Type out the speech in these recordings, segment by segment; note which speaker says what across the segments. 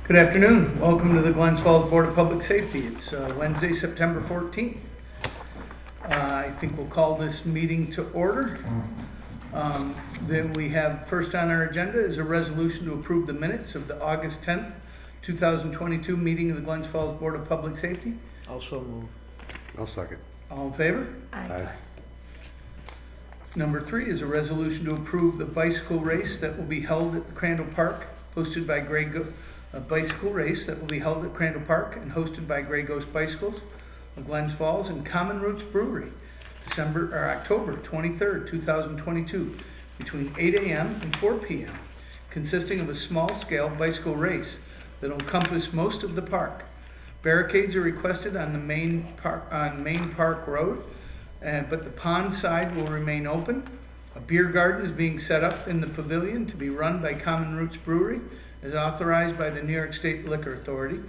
Speaker 1: Good afternoon. Welcome to the Glens Falls Board of Public Safety. It's Wednesday, September 14th. I think we'll call this meeting to order. Then we have first on our agenda is a resolution to approve the minutes of the August 10th, 2022 meeting of the Glens Falls Board of Public Safety.
Speaker 2: Also move.
Speaker 3: I'll second.
Speaker 1: All in favor?
Speaker 3: Aye.
Speaker 1: Number 3 is a resolution to approve the bicycle race that will be held at the Kringle Park, hosted by a bicycle race that will be held at Kringle Park and hosted by Grey Ghost Bicycles of Glens Falls and Common Roots Brewery, October 23rd, 2022, between 8 a.m. and 4 p.m., consisting of a small-scale bicycle race that will encompass most of the park. Barricades are requested on the main park road, but the pond side will remain open. A beer garden is being set up in the pavilion to be run by Common Roots Brewery, as authorized by the New York State Liquor Authority,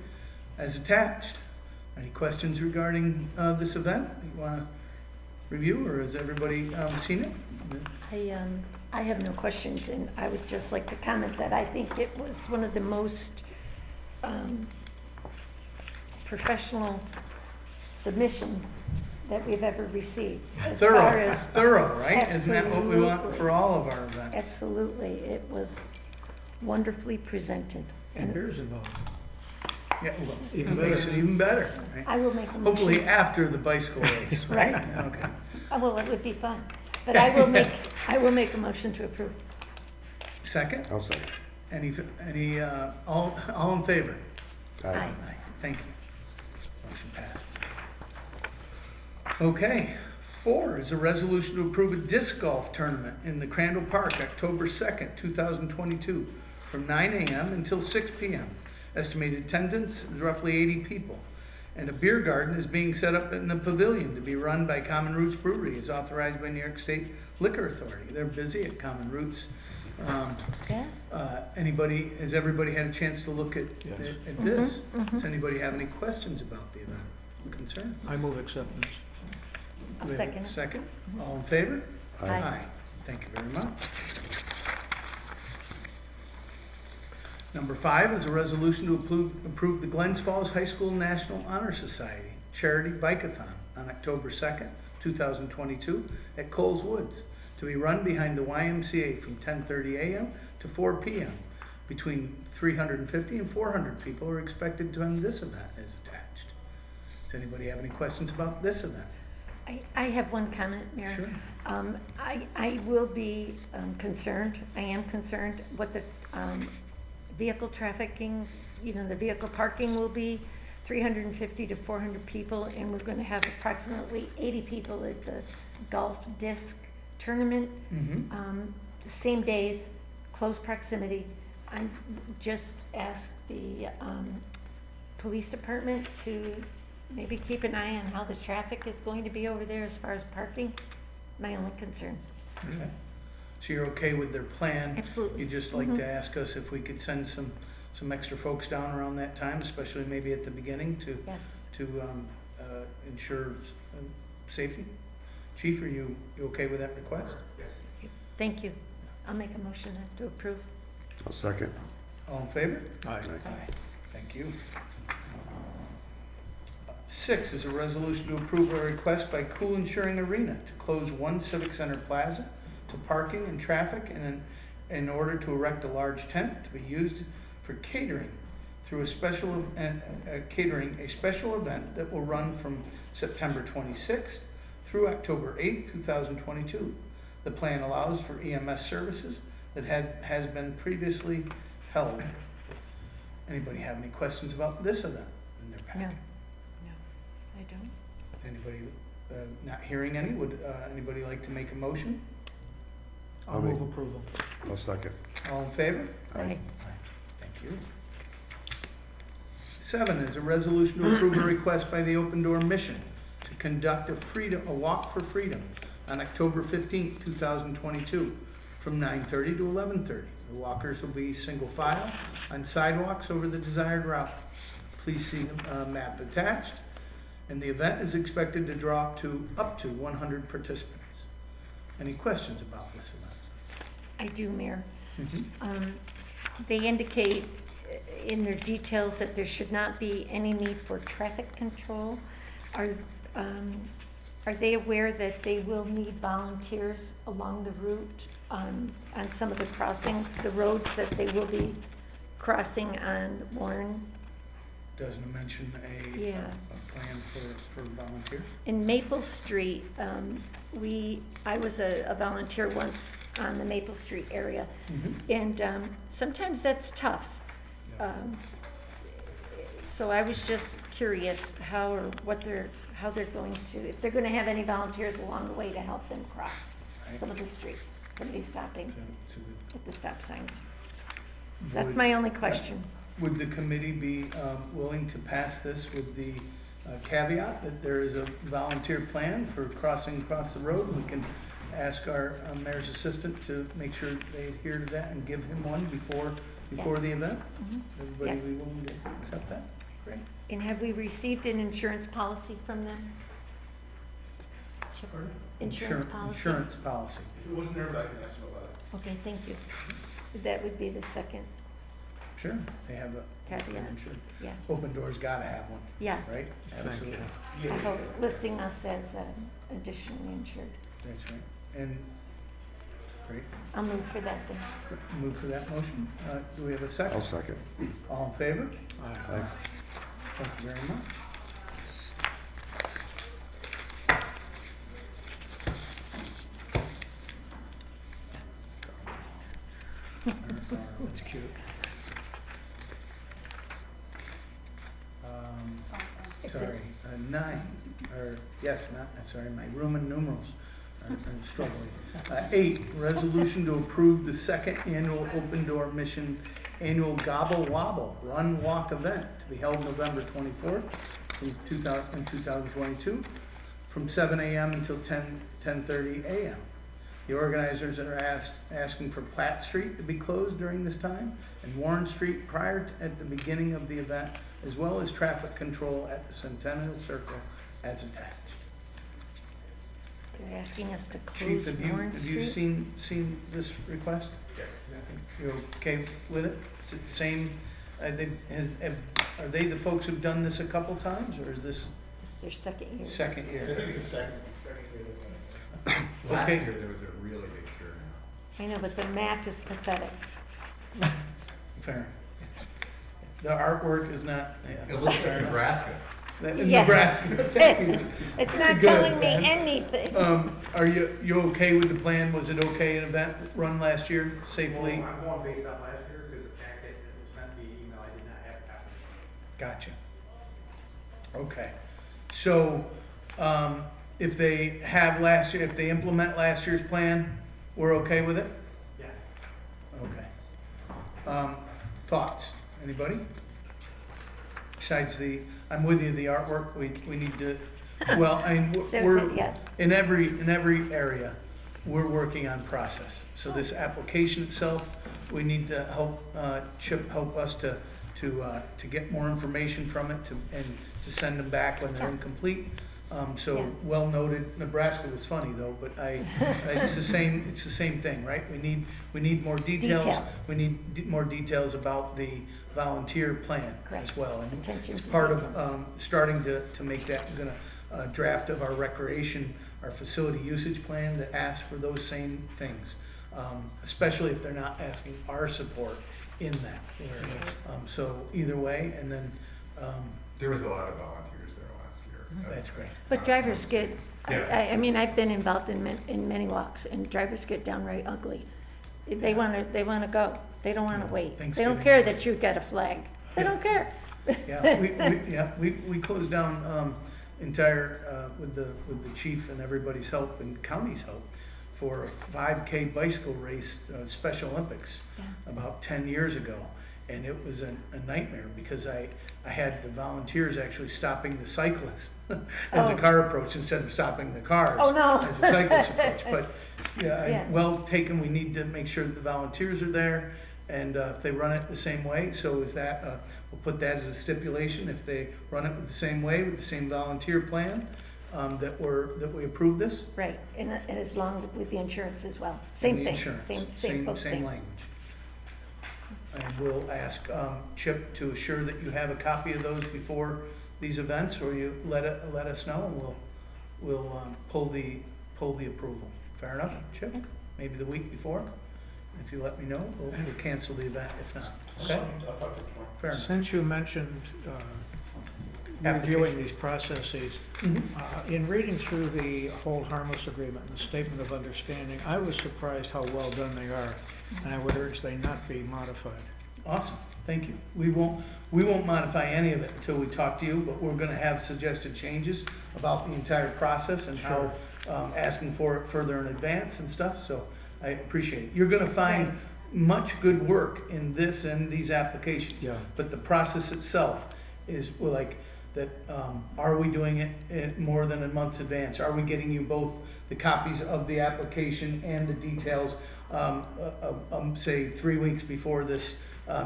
Speaker 1: as attached. Any questions regarding this event you want to review, or has everybody seen it?
Speaker 4: I have no questions, and I would just like to comment that I think it was one of the most professional submissions that we've ever received. As far as,
Speaker 1: Thorough, right? Isn't that what we want
Speaker 4: Absolutely.
Speaker 1: for all of our events?
Speaker 4: Absolutely, it was wonderfully presented.
Speaker 2: And beer's involved.
Speaker 1: Yeah, well,
Speaker 2: Even
Speaker 1: it makes
Speaker 2: better.
Speaker 1: it even better, right?
Speaker 4: I will make a motion.
Speaker 1: Hopefully after the bicycle race, right?
Speaker 4: Right.
Speaker 1: Okay.
Speaker 4: Well, it would be fun, but I will make a motion to approve.
Speaker 1: Second?
Speaker 3: I'll second.
Speaker 1: Any, all in favor?
Speaker 4: Aye.
Speaker 1: Aye. Thank you. Motion passes. Okay, 4 is a resolution to approve a disc golf tournament in the Kringle Park, October 2nd, 2022, from 9 a.m. until 6 p.m. Estimated attendance is roughly 80 people. And a beer garden is being set up in the pavilion to be run by Common Roots Brewery, as authorized by New York State Liquor Authority. They're busy at Common Roots.
Speaker 4: Yeah.
Speaker 1: Has everybody had a chance to look at
Speaker 2: Yes.
Speaker 1: this? Does anybody have any questions about the event? Concern?
Speaker 2: I move acceptance.
Speaker 4: I'll
Speaker 1: We have a
Speaker 4: second it.
Speaker 1: Second, all in favor?
Speaker 4: Aye.
Speaker 1: Thank you very much. Number 5 is a resolution to approve the Glens Falls High School National Honor Society Charity Bike-A-Thon on October 2nd, 2022 at Coles Woods, to be run behind the YMCA from 10:30 a.m. to 4 p.m. Between 350 and 400 people are expected to attend this event as attached. Does anybody have any questions about this event?
Speaker 4: I have one comment, Mayor.
Speaker 1: Sure.
Speaker 4: I will be concerned, I am concerned what the vehicle trafficking, the vehicle parking will be, 350 to 400 people, and we're going to have approximately 80 people at the golf disc tournament. The same days, close proximity. I just ask the police department to maybe keep an eye on how the traffic is going to be over there as far as parking. My only concern.
Speaker 1: Okay. So you're okay with their plan?
Speaker 4: Absolutely.
Speaker 1: You'd just like to ask us if we could send some extra folks down around that time, especially maybe at the beginning to
Speaker 4: Yes.
Speaker 1: ensure safety? Chief, are you okay with that request?
Speaker 4: Thank you. I'll make a motion to approve.
Speaker 3: I'll second.
Speaker 1: All in favor?
Speaker 2: Aye.
Speaker 1: Aye. Thank you. 6 is a resolution to approve a request by Cool Insuring Arena to close one Civic Center plaza to parking and traffic in order to erect a large tent to be used for catering through a special event that will run from September 26th through October 8th, 2022. The plan allows for EMS services that has been previously held. Anybody have any questions about this event in their
Speaker 4: No,
Speaker 1: packet?
Speaker 4: I don't.
Speaker 1: Anybody not hearing any? Would anybody like to make a motion?
Speaker 2: I'll move approval.
Speaker 3: I'll second.
Speaker 1: All in favor?
Speaker 4: Aye.
Speaker 1: Thank you. 7 is a resolution to approve a request by the Open Door Mission to conduct a walk for freedom on October 15th, 2022 from 9:30 to 11:30. The walkers will be single file on sidewalks over the desired route. Please see the map attached. And the event is expected to draw up to 100 participants. Any questions about this event?
Speaker 4: I do, Mayor.
Speaker 1: Mhm.
Speaker 4: They indicate in their details that there should not be any need for traffic control. Are they aware that they will need volunteers along the route on some of the crossings, the roads that they will be crossing on Warren?
Speaker 1: Doesn't mention a
Speaker 4: Yeah.
Speaker 1: a plan for volunteers.
Speaker 4: In Maple Street, I was a volunteer once on the Maple Street area, and sometimes that's tough.
Speaker 1: Yeah.
Speaker 4: So I was just curious how they're going to, if they're gonna have any volunteers along the way to help them cross
Speaker 1: Right.
Speaker 4: some of the streets, somebody stopping
Speaker 1: So
Speaker 4: at the stop signs.
Speaker 1: would-
Speaker 4: That's my only question.
Speaker 1: Would the committee be willing to pass this with the caveat that there is a volunteer plan for crossing across the road? We can ask our mayor's assistant to make sure they adhere to that and give him one before
Speaker 4: Yes.
Speaker 1: the event?
Speaker 4: Mhm.
Speaker 1: Everybody
Speaker 4: Yes.
Speaker 1: be willing to accept that? Great.
Speaker 4: And have we received an insurance policy from them? Chip? Insurance policy?
Speaker 1: Insurance policy.
Speaker 5: If it wasn't there, but I can ask them about it.
Speaker 4: Okay, thank you. That would be the second
Speaker 1: Sure, they have a.
Speaker 4: caveat,
Speaker 1: insurance.
Speaker 4: yeah.
Speaker 1: Open Door's gotta have one,
Speaker 4: Yeah,
Speaker 1: right?
Speaker 2: Thank
Speaker 1: Absolutely.
Speaker 4: I hope listing us as additionally insured.
Speaker 1: That's right. And, great,
Speaker 4: I'll move for that then.
Speaker 1: move for that motion. Do we have a second?
Speaker 3: I'll second.
Speaker 1: All in favor?
Speaker 2: Aye.
Speaker 1: Thank you very much. That's cute.
Speaker 4: It's a-
Speaker 1: Sorry, 9, or, yes, not, sorry, my Roman numerals are struggling. 8, resolution to approve the second annual Open Door Mission Annual Gobble Wobble Run Walk event to be held November 24th in 2022 from 7 a.m. until 10:30 a.m. The organizers are asking for Platt Street to be closed during this time and Warren Street at the beginning of the event, as well as traffic control at the Centennial Circle as attached.
Speaker 4: They're asking us to
Speaker 1: Chief,
Speaker 4: close
Speaker 1: have
Speaker 4: Warren
Speaker 1: you
Speaker 4: Street?
Speaker 1: seen this request?
Speaker 5: Yes.
Speaker 1: You okay with it? Is it the same, are they the folks who've done this a couple times, or is this
Speaker 4: This is their second year.
Speaker 1: second
Speaker 5: I
Speaker 1: year?
Speaker 5: think it's the second year they've done it.
Speaker 6: Last
Speaker 1: Okay.
Speaker 6: year, there was a really big turnout.
Speaker 4: I know, but the map is pathetic.
Speaker 1: Fair. The artwork is not.
Speaker 6: It looks like Nebraska.
Speaker 1: In
Speaker 4: Yeah.
Speaker 1: Nebraska, thank you.
Speaker 4: It's not
Speaker 1: Good,
Speaker 4: telling me
Speaker 1: man.
Speaker 4: anything.
Speaker 1: Are you okay with the plan? Was it okay, an event run last year safely?
Speaker 5: Well, I'm going based on last year because the fact that it was sent via email, I did not have a copy.
Speaker 1: Gotcha. Okay, so, if they implement last year's plan, we're okay with it?
Speaker 5: Yeah.
Speaker 1: Okay. Thoughts, anybody? Besides I'm with you, the artwork, we need to, well, I mean,
Speaker 4: Yeah.
Speaker 1: in every area, we're working on process. So this application itself, we need to help, Chip help us to get more information from it and to send them back when they're
Speaker 4: Yeah.
Speaker 1: incomplete. So
Speaker 4: Yeah.
Speaker 1: well noted. Nebraska was funny though, but it's the same thing, right? We need more details.
Speaker 4: Detail.
Speaker 1: We need more details about the volunteer plan
Speaker 4: Correct.
Speaker 1: as well. And
Speaker 4: Attention
Speaker 1: it's
Speaker 4: to
Speaker 1: part of,
Speaker 4: detail.
Speaker 1: starting to make that, draft of our recreation, our facility usage plan that asks for those same things. Especially if they're not asking our support in that. So either way, and then,
Speaker 6: There was a lot of volunteers there last year.
Speaker 1: that's great.
Speaker 4: But drivers get,
Speaker 6: Yeah.
Speaker 4: I mean, I've been involved in many walks, and drivers get downright ugly. They wanna go. They don't wanna wait. They don't
Speaker 1: Thanksgiving.
Speaker 4: care that you've got a flag. They don't care.
Speaker 1: Yeah, we closed down, entire, with the chief and everybody's help and county's help for a 5K bicycle race, Special Olympics
Speaker 4: Yeah.
Speaker 1: about 10 years ago. And it was a nightmare because I had the volunteers actually stopping the cyclists as a
Speaker 4: Oh.
Speaker 1: car approach instead of stopping the cars
Speaker 4: Oh, no.
Speaker 1: as the cyclists approach. But yeah,
Speaker 4: Yeah.
Speaker 1: well taken. We need to make sure that the volunteers are there and if they run it the same way. So is that, we'll put that as a stipulation. If they run it with the same way, with the same volunteer plan, that we approve this.
Speaker 4: Right, and as long with the insurance as well.
Speaker 1: And
Speaker 4: Same
Speaker 1: the
Speaker 4: thing,
Speaker 1: insurance.
Speaker 4: same both
Speaker 1: Same
Speaker 4: thing.
Speaker 1: language. And we'll ask Chip to assure that you have a copy of those before these events, or you let us know, and we'll pull the approval. Fair enough, Chip? Maybe the week before? If you let me know, we'll cancel the event if not. Okay? Fair enough.
Speaker 2: Since you mentioned reviewing these processes, in reading through the hold harmless agreement and the statement of understanding, I was surprised how well done they are, and I would urge they not be modified.
Speaker 1: Awesome, thank you. We won't modify any of it until we talk to you, but we're gonna have suggested changes about the entire process and how, asking for it further in advance and stuff, so I appreciate it. You're gonna find much good work in this and these applications.
Speaker 2: Yeah.
Speaker 1: But the process itself is, well, like, that, are we doing it in more than a month's advance? Are we getting you both the copies of the application and the details, say 3 weeks before this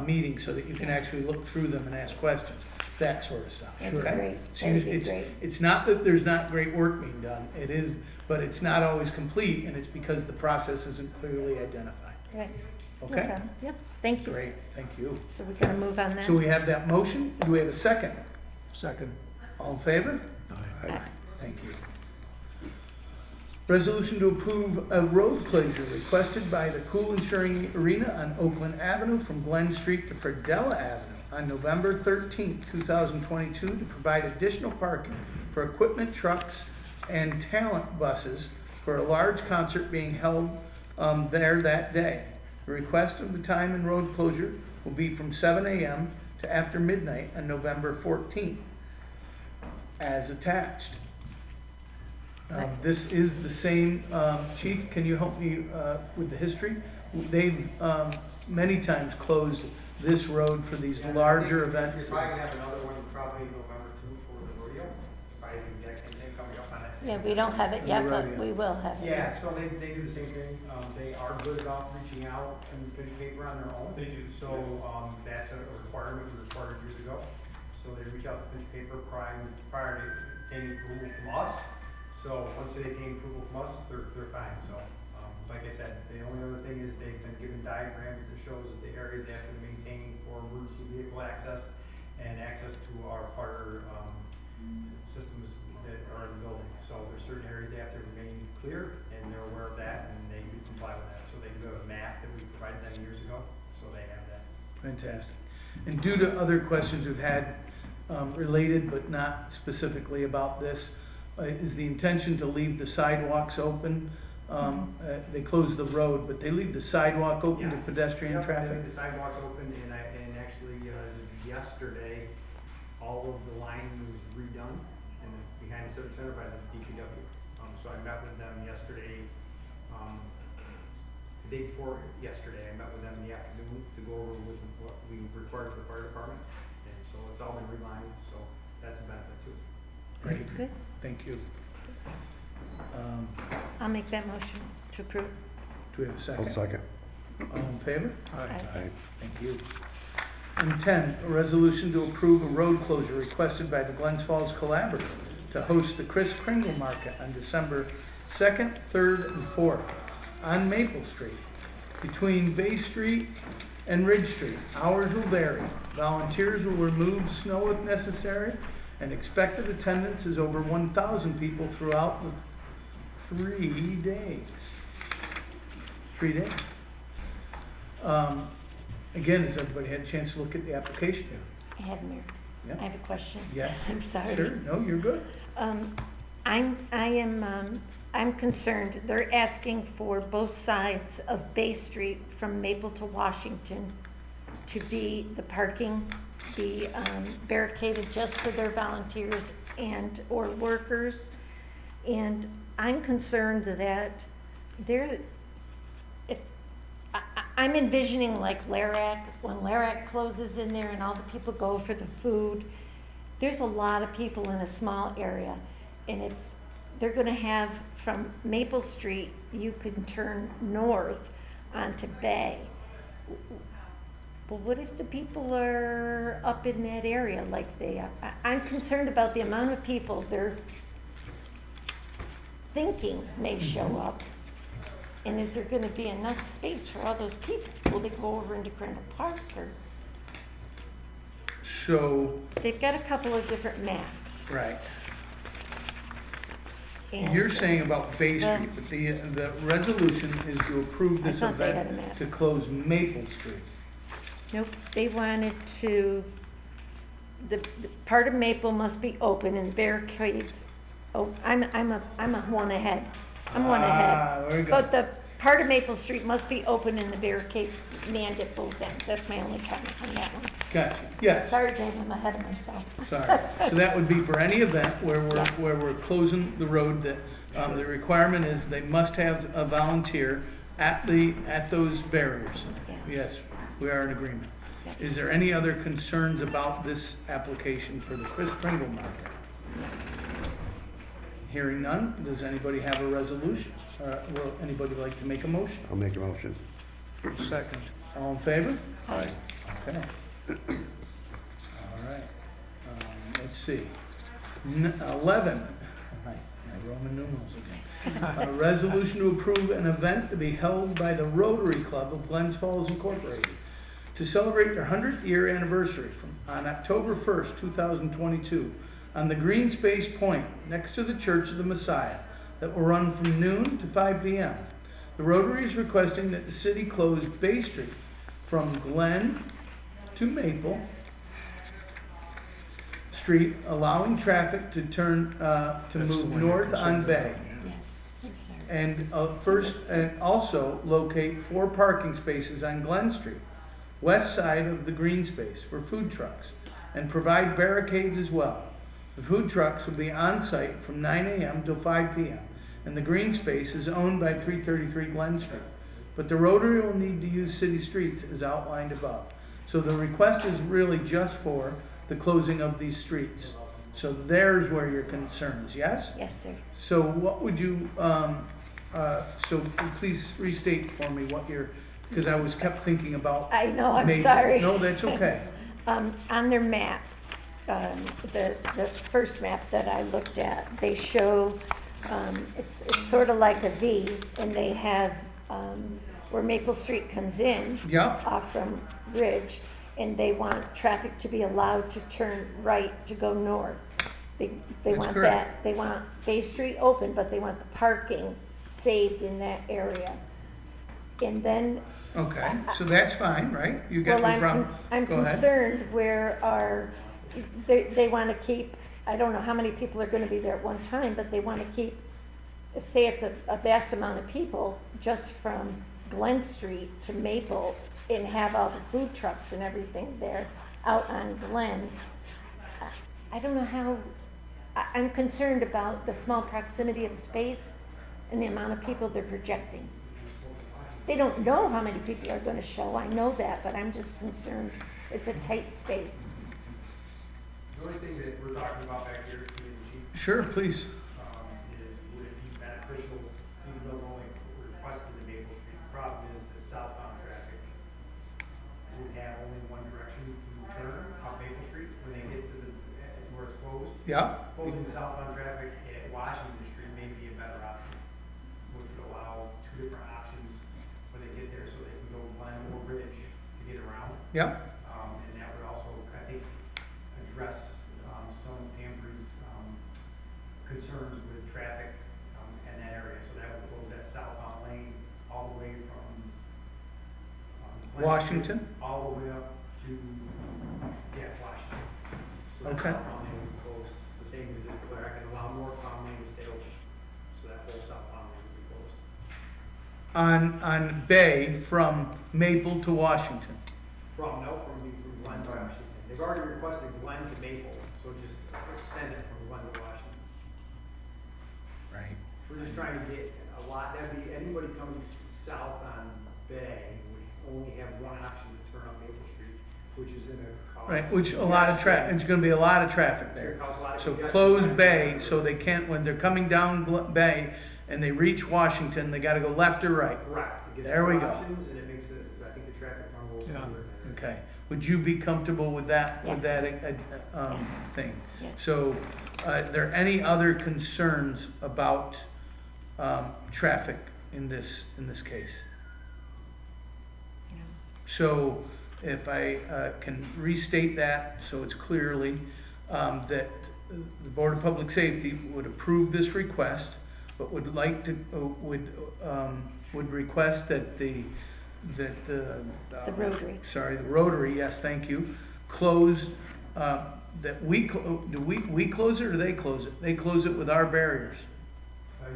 Speaker 1: meeting, so that you can actually look through them and ask questions, that sort of stuff.
Speaker 4: That'd be
Speaker 1: okay?
Speaker 4: great.
Speaker 1: So
Speaker 4: That'd be
Speaker 1: it's,
Speaker 4: great.
Speaker 1: it's not that there's not great work being done, it is, but it's not always complete, and it's because the process isn't clearly identified.
Speaker 4: Right.
Speaker 1: Okay?
Speaker 4: No problem. Yep, thank you.
Speaker 1: Great, thank you.
Speaker 4: So we're gonna move on then?
Speaker 1: So we have that motion, do we have a second?
Speaker 2: Second.
Speaker 1: All in favor?
Speaker 4: Aye.
Speaker 1: Thank you. Resolution to approve a road closure requested by the Cool Insuring Arena on Oakland Avenue from Glen Street to Perdella Avenue on November 13th, 2022 to provide additional parking for equipment trucks and talent buses for a large concert being held there that day. The request of the time and road closure will be from 7 a.m. to after midnight on November 14th, as attached. This is the same, Chief, can you help me with the history? They've many times closed this road for these larger events.
Speaker 5: You're probably gonna have another one probably November 2 for the rodeo. Probably the exact same thing coming up on that same.
Speaker 4: Yeah, we don't have it yet, but
Speaker 1: Rodeo.
Speaker 4: we will have it.
Speaker 5: Yeah, so they do the same thing. They are good about reaching out and finish paper on their own. They do. So, that's a requirement, it was required years ago. So they reach out to finish paper prior to obtaining approval from us. So once they obtain approval from us, they're fine. So, like I said, the only other thing is they've been given diagrams that shows the areas they have to maintain for emergency vehicle access and access to our fire, systems that are in the building. So there's certain areas they have to remain clear, and they're aware of that, and they do comply with that. So they do have a map that we provided them years ago, so they have that.
Speaker 1: Fantastic. And due to other questions we've had related but not specifically about this, is the intention to leave the sidewalks open? They close the road, but they leave the sidewalk open to
Speaker 5: Yes.
Speaker 1: pedestrian
Speaker 5: Yep,
Speaker 1: traffic?
Speaker 5: I think the sidewalk's open, and actually, as of yesterday, all of the line was redone and behind the Civic Center by the DPW. So I met with them yesterday, the day before yesterday, I met with them in the afternoon to go over with what we required of the fire department. And so it's all been relined, so that's a benefit too.
Speaker 1: Great,
Speaker 4: Good.
Speaker 1: thank you.
Speaker 4: I'll make that motion to approve.
Speaker 1: Do we have a second?
Speaker 3: I'll second.
Speaker 1: All in favor?
Speaker 2: Aye.
Speaker 3: Aye.
Speaker 1: Thank you. And 10, a resolution to approve a road closure requested by the Glens Falls Collaborative to host the Kringle Market on December 2nd, 3rd, and 4th on Maple Street between Bay Street and Ridge Street. Hours will vary. Volunteers will remove snow if necessary, and expected attendance is over 1,000 people throughout the 3 days. 3 days. Again, has everybody had a chance to look at the application?
Speaker 4: I have, Mayor.
Speaker 1: Yeah.
Speaker 4: I have a question.
Speaker 1: Yes.
Speaker 4: I'm sorry.
Speaker 1: Sure, no, you're good.
Speaker 4: I'm concerned, they're asking for both sides of Bay Street from Maple to Washington to be, the parking be barricaded just for their volunteers and or workers. And I'm concerned that I'm envisioning like Larac, when Larac closes in there and all the people go for the food. There's a lot of people in a small area, and if they're gonna have from Maple Street, you can turn north onto Bay. Well, what if the people are up in that area like they are? I'm concerned about the amount of people they're thinking may show up. And is there gonna be enough space for all those people? Will they go over into Kringle Park, or,
Speaker 1: So,
Speaker 4: they've got a couple of different maps.
Speaker 1: right,
Speaker 4: and-
Speaker 1: you're saying about Bay Street, but the resolution is to approve this
Speaker 4: I thought they had a
Speaker 1: event
Speaker 4: map.
Speaker 1: to close Maple Street.
Speaker 4: Nope, they wanted to, the part of Maple must be open and barricades, oh, I'm one ahead. I'm one
Speaker 1: Ah,
Speaker 4: ahead.
Speaker 1: very good.
Speaker 4: But the part of Maple Street must be open and the barricades manned at both ends. That's my only comment on that one.
Speaker 1: Gotcha, yes.
Speaker 4: Sorry, James, I'm ahead of myself.
Speaker 1: Sorry. So that would be for any event where
Speaker 4: Yes.
Speaker 1: we're closing the road, that, the requirement is they must have a volunteer at those barriers.
Speaker 4: Yes.
Speaker 1: Yes, we are in agreement.
Speaker 4: Yes.
Speaker 1: Is there any other concerns about this application for the Chris Kringle market? Hearing none, does anybody have a resolution? Will anybody like to make a motion?
Speaker 3: I'll make a motion.
Speaker 1: Second. All in favor?
Speaker 3: Aye.
Speaker 1: Okay. All right. Let's see. 11. Nice. My Roman numerals again. A resolution to approve an event to be held by the Rotary Club of Glens Falls Incorporated to celebrate their 100th year anniversary on October 1st, 2022, on the Green Space Point next to the Church of the Messiah, that will run from noon to 5 p.m. The Rotary is requesting that the city close Bay Street from Glen to Maple Street, allowing traffic to turn, to move north on Bay.
Speaker 4: Yes, I'm sorry.
Speaker 1: And also locate 4 parking spaces on Glen Street, west side of the green space, for food trucks, and provide barricades as well. The food trucks will be on site from 9 a.m. till 5 p.m. and the green space is owned by 333 Glen Street. But the Rotary will need to use city streets as outlined above. So the request is really just for the closing of these streets. So there's where your concern is, yes?
Speaker 4: Yes, sir.
Speaker 1: So what would you, so please restate for me what your, because I was kept thinking about.
Speaker 4: I know, I'm
Speaker 1: maybe-
Speaker 4: sorry.
Speaker 1: No, that's okay.
Speaker 4: On their map, the first map that I looked at, they show, it's sort of like a V, and they have, where Maple Street comes in.
Speaker 1: Yeah.
Speaker 4: Off from Ridge, and they want traffic to be allowed to turn right to go north. They
Speaker 1: That's
Speaker 4: want
Speaker 1: correct.
Speaker 4: that, they want Bay Street open, but they want the parking saved in that area. And then,
Speaker 1: Okay, so that's fine, right? You get
Speaker 4: well,
Speaker 1: the problem.
Speaker 4: I'm
Speaker 1: Go ahead.
Speaker 4: concerned where they want to keep, I don't know how many people are going to be there at one time, but they want to keep, say it's a vast amount of people just from Glen Street to Maple, and have all the food trucks and everything there out on Glen. I don't know how, I'm concerned about the small proximity of space and the amount of people they're projecting. They don't know how many people are gonna show, I know that, but I'm just concerned, it's a tight space.
Speaker 5: The only thing that we're talking about back here, Committee Chief,
Speaker 1: Sure, please.
Speaker 5: is would it be beneficial, even though we're only requesting the Maple Street, the problem is the southbound traffic would have only one direction to turn on Maple Street when they get to where it's closed.
Speaker 1: Yeah,
Speaker 5: Closing southbound traffic at Washington Street may be a better option, which would allow 2 different options when they get there, so they can go Glen or Ridge to get around.
Speaker 1: yeah,
Speaker 5: And that would also, I think, address some of Danbury's concerns with traffic in that area. So that would close that southbound lane all the way from Glen
Speaker 1: Washington?
Speaker 5: Street all the way up to, Washington. So that
Speaker 1: Okay.
Speaker 5: southbound lane would be closed, the same as it is there. I can allow more common lane to stay open, so that whole southbound lane would be closed.
Speaker 1: on Bay from Maple to Washington.
Speaker 5: From Glen to Washington. They've already requested Glen to Maple, so just extend it from Glen to Washington.
Speaker 1: Right.
Speaker 5: We're just trying to get a lot, that'd be, anybody coming south on Bay would only have one option to turn on Maple Street, which is gonna cause.
Speaker 1: Right, which a lot of traffic, it's gonna be a lot of traffic
Speaker 5: It's gonna
Speaker 1: there.
Speaker 5: cause a lot of
Speaker 1: So
Speaker 5: congestion.
Speaker 1: close Bay so they can't, when they're coming down Bay and they reach Washington, they gotta go left or right.
Speaker 5: Correct. It gives
Speaker 1: There we
Speaker 5: two
Speaker 1: go.
Speaker 5: options, and it makes it, I think the traffic run will
Speaker 2: Yeah.
Speaker 5: smoother.
Speaker 1: Okay, would you be comfortable with that,
Speaker 4: Yes. Yes.
Speaker 1: thing?
Speaker 4: Yes.
Speaker 1: So, are there any other concerns about, traffic in this case.
Speaker 4: Yeah.
Speaker 1: So if I can restate that, so it's clearly that the Board of Public Safety would approve this request, but would like to, would request that the
Speaker 4: Rotary.
Speaker 1: Sorry, the Rotary, yes, thank you, close, that do we close it or they close it? They close it with our barriers.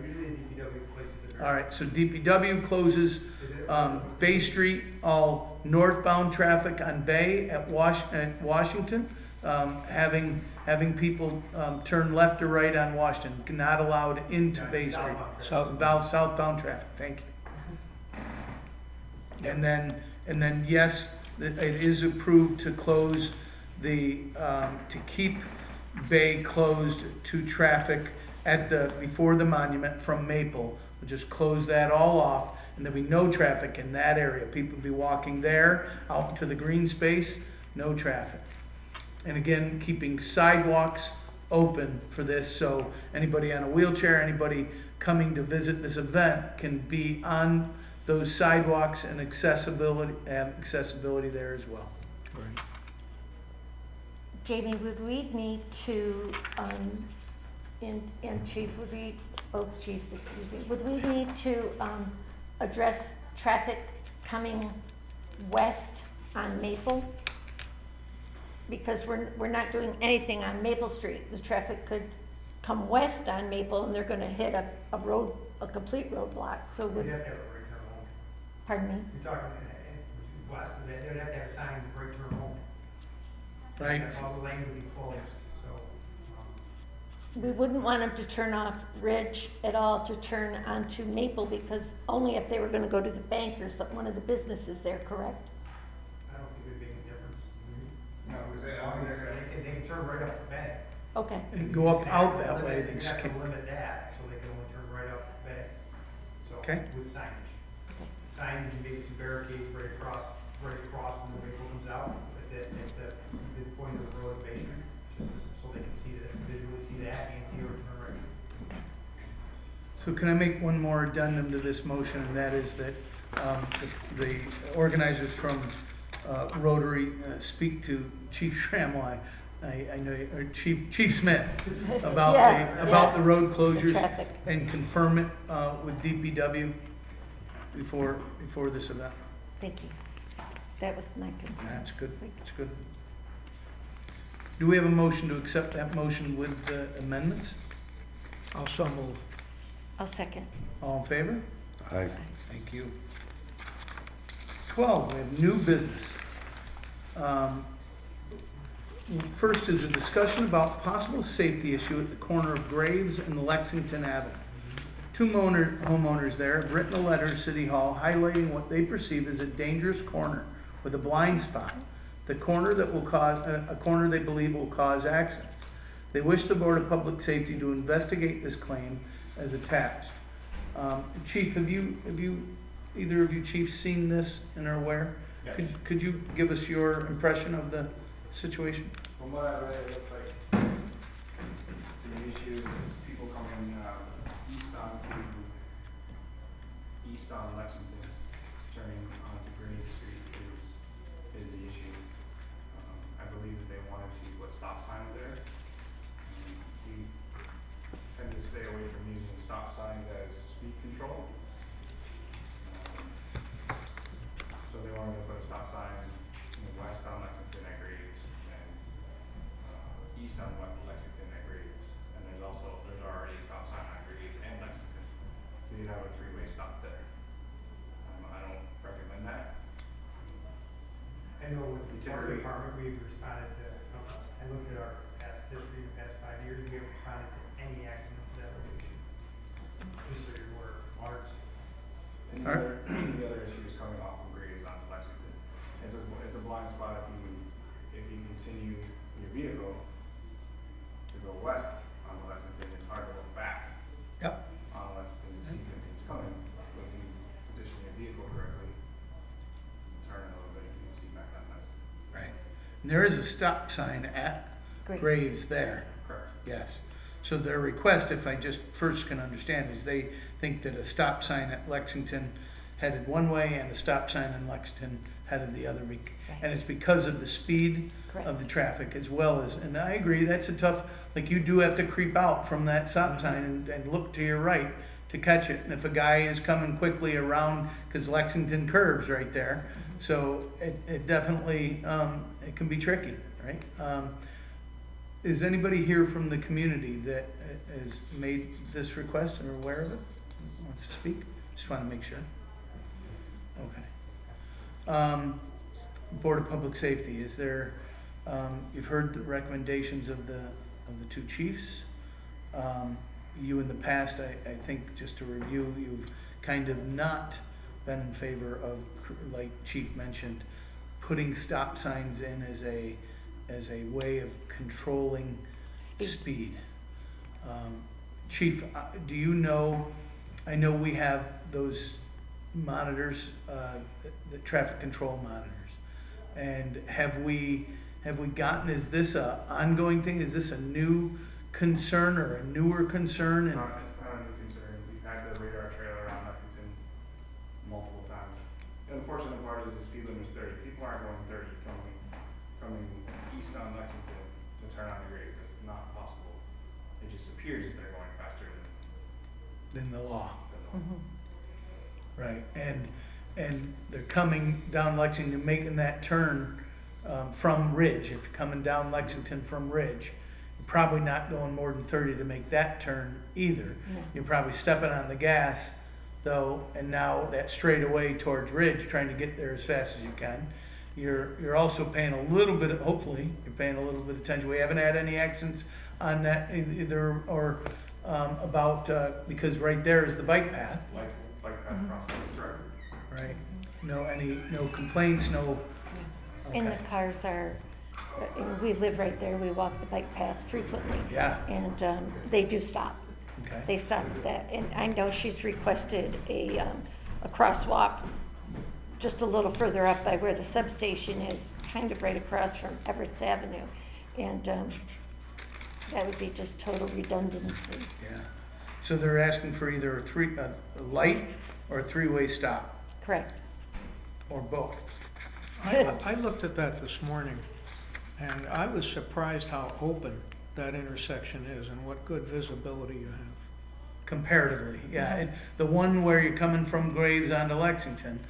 Speaker 5: Usually DPW places the barrier.
Speaker 1: All right, so DPW closes
Speaker 5: Is it-
Speaker 1: Bay Street, all northbound traffic on Bay at Washington, having people turn left or right on Washington, not allowed into Bay Street.
Speaker 5: Southbound
Speaker 1: Southbound traffic, thank you. And then, yes, it is approved to close to keep Bay closed to traffic before the monument from Maple. We'll just close that all off, and there'll be no traffic in that area. People will be walking there, out to the green space, no traffic. And again, keeping sidewalks open for this, so anybody on a wheelchair, anybody coming to visit this event can be on those sidewalks and accessibility there as well.
Speaker 2: Right.
Speaker 4: Jamie, would we need to, and Chief, both chiefs, excuse me, would we need to address traffic coming west on Maple? Because we're not doing anything on Maple Street. The traffic could come west on Maple and they're gonna hit a complete roadblock, so
Speaker 5: We'd
Speaker 4: would,
Speaker 5: have to have a right turn home.
Speaker 4: pardon me?
Speaker 5: You're talking west of that, they'd have to have a sign, right turn home.
Speaker 1: Right?
Speaker 5: All the lane would be closed, so.
Speaker 4: We wouldn't want them to turn off Ridge at all to turn onto Maple, because only if they were gonna go to the bank or one of the businesses there, correct?
Speaker 5: I don't think it'd make a difference.
Speaker 6: No, because
Speaker 5: They can turn right up the bank.
Speaker 4: Okay,
Speaker 1: And go up out that way,
Speaker 5: They
Speaker 1: they
Speaker 5: have
Speaker 1: skip.
Speaker 5: to limit that, so they can only turn right up the bank. So,
Speaker 1: Okay.
Speaker 5: with signage.
Speaker 4: Okay.
Speaker 5: Signage and maybe some barricades right across when the vehicle comes out, at the midpoint of the road of Bay Street, so they can see that, visually see that and see where to turn right.
Speaker 1: So can I make one more addendum to this motion, and that is that the organizers from Rotary speak to Chief Schramley, I know, or Chief Smith, about
Speaker 4: Yeah,
Speaker 1: the road
Speaker 4: the
Speaker 1: closures,
Speaker 4: traffic.
Speaker 1: and confirm it with DPW before this event.
Speaker 4: Thank you. That was my concern.
Speaker 1: That's good, that's good. Do we have a motion to accept that motion with the amendments?
Speaker 2: I'll so move.
Speaker 4: I'll second.
Speaker 1: All in favor?
Speaker 3: Aye.
Speaker 1: Thank you. 12, we have new business. First is a discussion about possible safety issue at the corner of Graves and Lexington Avenue. Two homeowners there have written a letter to City Hall highlighting what they perceive as a dangerous corner with a blind spot. The corner that will cause, a corner they believe will cause accidents. They wish the Board of Public Safety to investigate this claim as attached. Chief, have either of you chiefs seen this and are aware?
Speaker 5: Yes.
Speaker 1: Could you give us your impression of the situation?
Speaker 7: From what I read, it looks like the issue is people coming east on Lexington, turning onto Green Street is the issue. I believe that they wanted to put stop signs there. We tend to stay away from using stop signs as speed control. So they wanted to put a stop sign west on Lexington at Graves and east on Lexington at Graves. And there's already a stop sign on Graves and Lexington. So you'd have a three-way stop there. I don't recommend that.
Speaker 5: I know with the water department, we've responded to, I looked at our past history, the past 5 years, we have responded to any accidents that were issued. Just so you're aware, water's.
Speaker 7: And
Speaker 1: All right.
Speaker 7: the other issue is coming off from Graves onto Lexington. It's a blind spot if you continue your vehicle to go west onto Lexington, it's hard to look back
Speaker 1: Yep.
Speaker 7: on Lexington to see if it's coming. But if you position your vehicle correctly, turn a little bit, you can see back on Lexington.
Speaker 1: Right. And there is a stop sign at
Speaker 4: Great.
Speaker 1: Graves there,
Speaker 7: Correct.
Speaker 1: yes. So their request, if I just first can understand, is they think that a stop sign at Lexington headed one way and a stop sign in Lexington headed the other. And it's because of the speed
Speaker 4: Correct.
Speaker 1: of the traffic as well as, and I agree, that's a tough, like you do have to creep out from that stop sign and look to your right to catch it. And if a guy is coming quickly around, because Lexington curves right there, so it definitely, it can be tricky, right? Is anybody here from the community that has made this request and are aware of it? Wants to speak? Just want to make sure. Okay. Board of Public Safety, is there, you've heard the recommendations of the two chiefs. You in the past, I think, just to review, you've kind of not been in favor of, like Chief mentioned, putting stop signs in as a way of controlling speed. Chief, do you know, I know we have those monitors, the traffic control monitors. And have we gotten, is this a ongoing thing? Is this a new concern or a newer concern? And
Speaker 7: It's not a new concern. We've had the radar trailer around Lexington multiple times. The unfortunate part is the speed limit is 30. People aren't going 30 coming east on Lexington to turn on the grades. It's not possible. It just appears that they're going faster
Speaker 1: in the law,
Speaker 7: than normal.
Speaker 1: right? And they're coming down Lexington, making that turn from Ridge. If you're coming down Lexington from Ridge, you're probably not going more than 30 to make that turn either.
Speaker 4: No.
Speaker 1: You're probably stepping on the gas though, and now that straightaway towards Ridge, trying to get there as fast as you can. You're also paying a little bit of, hopefully, you're paying a little bit of attention. We haven't had any accidents on that either, or about, because right there is the bike path,
Speaker 7: Like that crosswalk, correct?
Speaker 1: right? No complaints, no.
Speaker 4: And the
Speaker 1: Okay.
Speaker 4: cars are, and we live right there, we walk the bike path frequently.
Speaker 1: Yeah.
Speaker 4: And they do stop.
Speaker 1: Okay.
Speaker 4: They stop at that. And I know she's requested a crosswalk just a little further up by where the substation is, kind of right across from Everett's Avenue. And that would be just total redundancy.
Speaker 1: Yeah. So they're asking for either a light or a three-way stop,
Speaker 4: Correct.
Speaker 1: or both.
Speaker 2: I looked at that this morning, and I was surprised how open that intersection is and what good visibility you have.
Speaker 1: Comparatively, yeah. And the one where you're coming from Graves onto Lexington,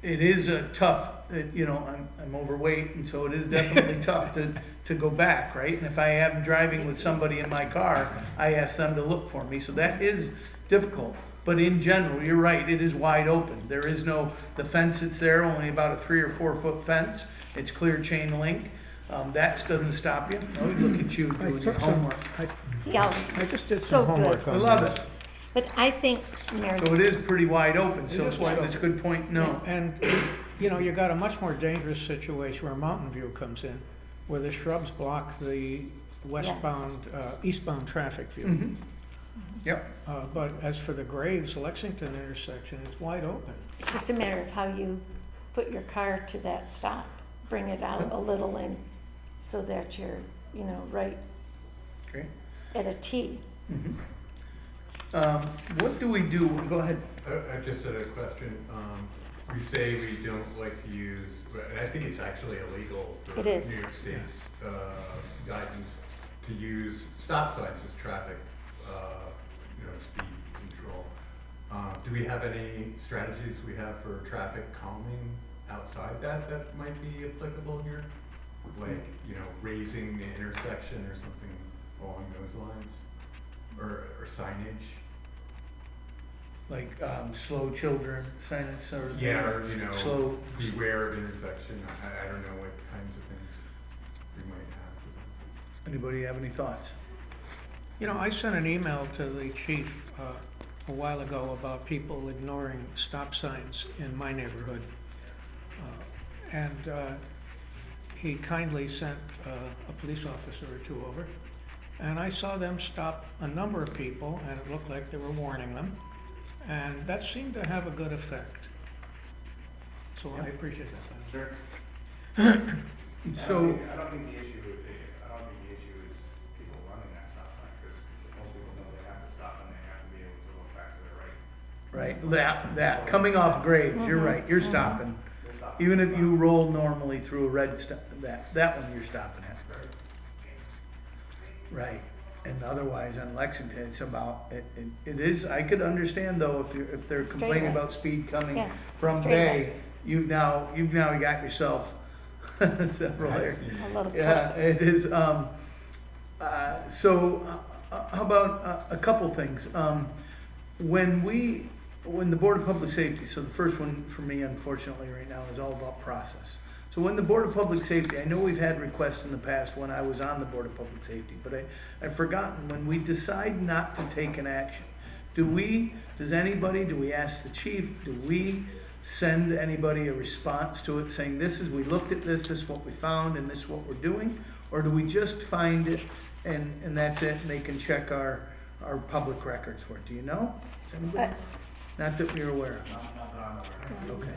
Speaker 1: it is a tough, I'm overweight, and so it is definitely tough to go back, right? And if I am driving with somebody in my car, I ask them to look for me, so that is difficult. But in general, you're right, it is wide open. There is the fence that's there, only about a 3 or 4 foot fence. It's clear chain link. That doesn't stop you. Oh, look at you
Speaker 2: I
Speaker 1: doing your
Speaker 2: took some,
Speaker 1: homework.
Speaker 4: He always
Speaker 2: I just did
Speaker 4: so
Speaker 2: some
Speaker 4: good.
Speaker 2: homework
Speaker 1: I
Speaker 2: on
Speaker 1: love
Speaker 2: this.
Speaker 1: it.
Speaker 4: But I think, Mary,
Speaker 1: So it is pretty wide open,
Speaker 2: It
Speaker 1: so
Speaker 2: is wide
Speaker 1: that's a good point, no.
Speaker 2: And, you got a much more dangerous situation where Mountain View comes in, where the shrubs block the eastbound traffic view.
Speaker 1: Mhm. Yep,
Speaker 2: But as for the Graves Lexington intersection, it's wide open.
Speaker 4: it's just a matter of how you put your car to that stop. Bring it out a little in so that you're, right
Speaker 1: great.
Speaker 4: at a T.
Speaker 1: Mhm. What do we do, go ahead.
Speaker 6: I just had a question. We say we don't like to use, and I think it's actually illegal for
Speaker 4: It is.
Speaker 6: New York State's guidance to use stop signs as traffic, speed control. Do we have any strategies we have for traffic calming outside that might be applicable here? Like, raising the intersection or something along those lines? Or signage?
Speaker 1: Like, slow children, signage sort of.
Speaker 6: Yeah, or,
Speaker 1: Slow.
Speaker 6: beware of intersection, I don't know what kinds of things we might have for them.
Speaker 1: Anybody have any thoughts?
Speaker 2: I sent an email to the chief a while ago about people ignoring stop signs in my neighborhood. And he kindly sent a police officer or two over. And I saw them stop a number of people, and it looked like they were warning them. And that seemed to have a good effect. So I appreciate that.
Speaker 7: Sure.
Speaker 1: So,
Speaker 7: I don't think the issue is people running that stop sign, because
Speaker 1: right? That, coming off grades, you're right, you're stopping.
Speaker 5: They're stopping.
Speaker 1: Even if you roll normally through a red that one you're stopping at. Right, and otherwise on Lexington, it's about, it is, I could understand though, if they're
Speaker 4: Straight
Speaker 1: complaining
Speaker 4: line.
Speaker 1: about speed coming
Speaker 4: Yeah,
Speaker 1: from
Speaker 4: straight
Speaker 1: Bay,
Speaker 4: line.
Speaker 1: you've now got yourself several there.
Speaker 4: A little
Speaker 1: Yeah,
Speaker 4: clip.
Speaker 1: it is, so, how about a couple things? When the Board of Public Safety, so the first one for me unfortunately right now is all about process. So when the Board of Public Safety, I know we've had requests in the past when I was on the Board of Public Safety, but I've forgotten, when we decide not to take an action, do we ask the chief, do we send anybody a response to it saying, we looked at this is what we found, and this is what we're doing? Or do we just find it and that's it, and they can check our public records for it? Do you know? Does anybody? Not that we're aware of.
Speaker 5: Not that I'm aware of.
Speaker 1: Okay.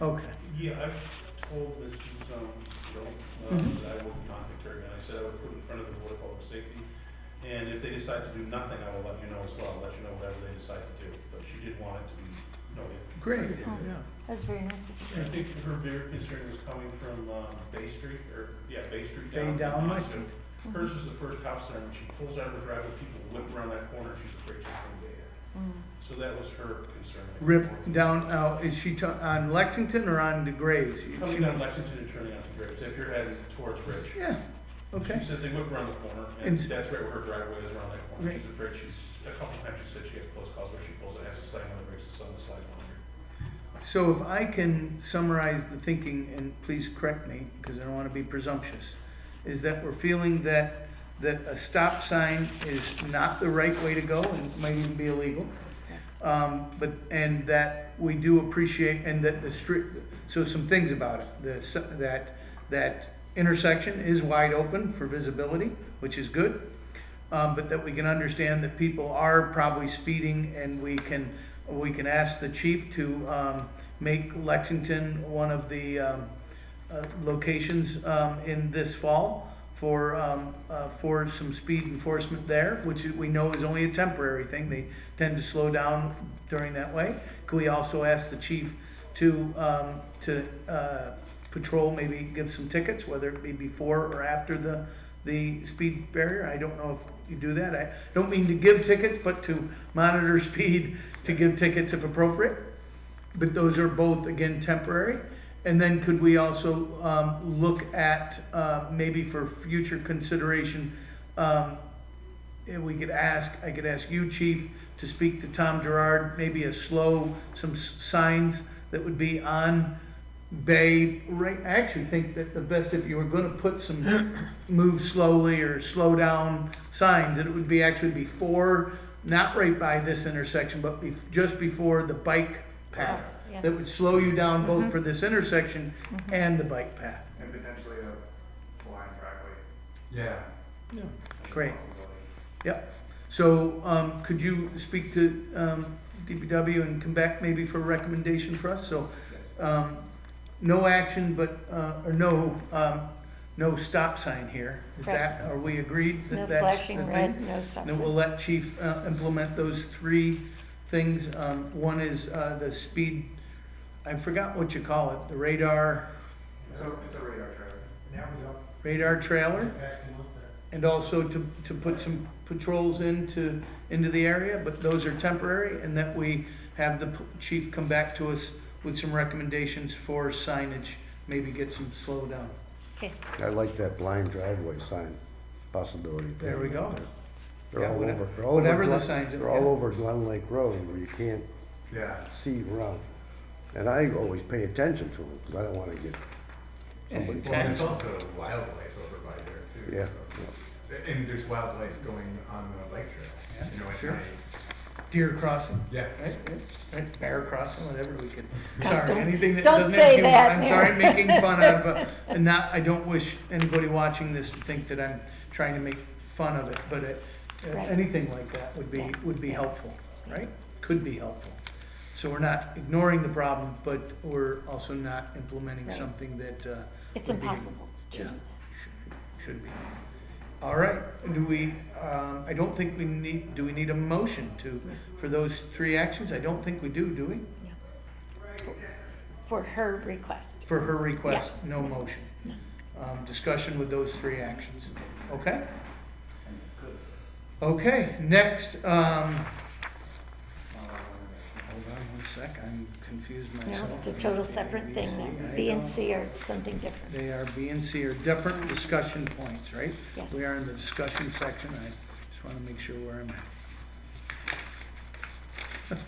Speaker 1: Okay.
Speaker 8: Yeah, I've told Mrs. Joe,
Speaker 1: Mhm.
Speaker 8: that I will contact her, and I said I would put it in front of the Board of Public Safety. And if they decide to do nothing, I will let you know as well, let you know whatever they decide to do, but she did want it to be noted.
Speaker 1: Great.
Speaker 4: Oh,
Speaker 2: Yeah.
Speaker 4: That's very nice of you.
Speaker 8: And I think her bigger concern was coming from, Bay Street, Bay Street
Speaker 1: Bay
Speaker 8: down.
Speaker 1: down
Speaker 8: to
Speaker 1: Lexington.
Speaker 8: Hers is the first house there, and when she pulls out of her driveway, people whip around that corner, she's afraid she's gonna get hit.
Speaker 4: Mm.
Speaker 8: So that was her concern.
Speaker 1: Rip down, is she on Lexington or on DeGrays?
Speaker 8: Coming down Lexington and turning onto Graves, if you're heading towards Ridge.
Speaker 1: Yeah, okay.
Speaker 8: She says they whip around the corner, and
Speaker 1: And-
Speaker 8: that's right where her driveway is, around that corner.
Speaker 1: Right.
Speaker 8: She's afraid a couple times she said she had close calls where she pulls it, has to slam on the brakes, the sun will slide on her.
Speaker 1: So if I can summarize the thinking, and please correct me, because I don't want to be presumptuous, is that we're feeling that a stop sign is not the right way to go and might even be illegal. And that we do appreciate, and that so some things about it, that intersection is wide open for visibility, which is good. But that we can understand that people are probably speeding, and we can ask the chief to make Lexington one of the locations in this fall for some speed enforcement there, which we know is only a temporary thing. They tend to slow down during that way. Could we also ask the chief to patrol, maybe give some tickets, whether it be before or after the speed barrier? I don't know if you do that. I don't mean to give tickets, but to monitor speed, to give tickets if appropriate. But those are both, again, temporary. And then could we also look at, maybe for future consideration, I could ask you, Chief, to speak to Tom Gerard, maybe some signs that would be on Bay. Right, I actually think that the best, if you were gonna put some move slowly or slow down signs, that it would be actually before, not right by this intersection, but just before the bike path.
Speaker 4: Yeah.
Speaker 1: That would slow you down both for this intersection and the bike path.
Speaker 5: And potentially a blind driveway.
Speaker 6: Yeah.
Speaker 2: Yeah.
Speaker 1: Great. Yep. So, could you speak to DPW and come back maybe for a recommendation for us? So, no action, but, or no stop sign here. Is
Speaker 4: Correct.
Speaker 1: that, are we agreed
Speaker 4: No
Speaker 1: that that's the
Speaker 4: flashing
Speaker 1: thing?
Speaker 4: red, no stop
Speaker 1: Then we'll
Speaker 4: sign.
Speaker 1: let Chief implement those three things. One is the speed, I forgot what you call it, the radar
Speaker 5: It's a radar trailer. And that was up.
Speaker 1: radar trailer.
Speaker 5: Asking what's that?
Speaker 1: And also to put some patrols into the area, but those are temporary, and that we have the chief come back to us with some recommendations for signage, maybe get some slow down.
Speaker 4: Okay,
Speaker 3: I like that blind driveway sign possibility.
Speaker 1: There we go.
Speaker 3: They're
Speaker 1: Yeah,
Speaker 3: all
Speaker 1: whatever-
Speaker 3: over. They're all over
Speaker 1: whatever the
Speaker 3: Glen-
Speaker 1: signs are,
Speaker 3: They're all
Speaker 1: yeah.
Speaker 3: over Glen Lake Road where you can't
Speaker 6: Yeah.
Speaker 3: see around. And I always pay attention to them because I don't want to get somebody.
Speaker 1: Yeah,
Speaker 6: Well,
Speaker 1: Tax.
Speaker 6: there's also wildlife over by there too.
Speaker 3: Yeah,
Speaker 6: so. And there's wildlife going on the bike trail, you know, at
Speaker 1: Sure.
Speaker 6: night.
Speaker 1: Deer crossing,
Speaker 6: Yeah.
Speaker 1: right, bear crossing, whatever we could,
Speaker 4: God,
Speaker 1: sorry,
Speaker 4: don't-
Speaker 1: anything that
Speaker 4: don't
Speaker 1: doesn't
Speaker 4: say
Speaker 1: have humor.
Speaker 4: that,
Speaker 1: I'm
Speaker 4: Mayor.
Speaker 1: sorry, making fun out of it, and not, I don't wish anybody watching this to think that I'm trying to make fun of it, but
Speaker 4: Right.
Speaker 1: anything like that would be helpful, right? Could be helpful. So we're not ignoring the problem, but we're also not implementing
Speaker 4: Right.
Speaker 1: something that,
Speaker 4: it's
Speaker 1: would be-
Speaker 4: impossible to do
Speaker 1: Yeah,
Speaker 4: that.
Speaker 1: should be. All right, do we, I don't think we need, do we need a motion for those three actions? I don't think we do we?
Speaker 4: For her request.
Speaker 1: For her request,
Speaker 4: Yes.
Speaker 1: no motion. Discussion with those three actions, okay? Okay, next, hold on one sec, I'm confused myself.
Speaker 4: No, it's a total separate thing. Then. B and C are something different.
Speaker 1: They are, B and C are different discussion points, right?
Speaker 4: Yes.
Speaker 1: We are in the discussion section, I just wanna make sure where I'm at.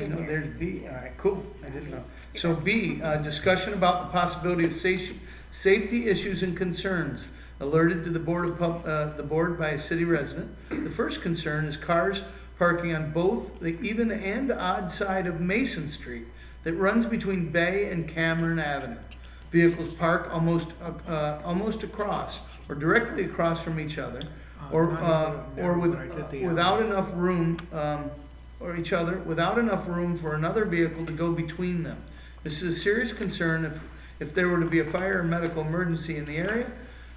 Speaker 1: I know there's B, all right, cool, I didn't know. So B, discussion about the possibility of safety issues and concerns alerted to the the board by a city resident. The first concern is cars parking on both the even and odd side of Mason Street that runs between Bay and Cameron Avenue. Vehicles park almost across or directly across from each other, or without enough room, without enough room for another vehicle to go between them. This is a serious concern if there were to be a fire or medical emergency in the area.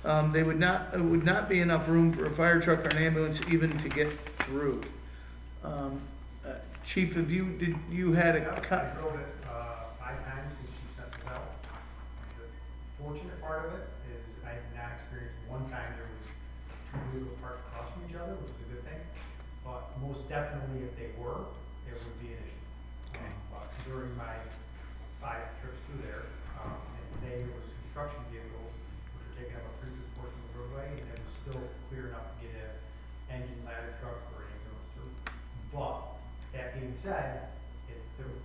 Speaker 1: It would not be enough room for a fire truck or an ambulance even to get through. Chief, did you had a cut?
Speaker 5: I drove it 5 times since she sent this out. The fortunate part of it is I have not experienced one time there was 2 vehicles parked across from each other, which is a good thing. But most definitely if they were, it would be an issue.
Speaker 1: Okay.
Speaker 5: But during my 5 trips through there, and today it was construction vehicles, which were taking up a pretty good portion of the roadway, and it was still clear enough to get an engine ladder truck or ambulance through. But that being said, if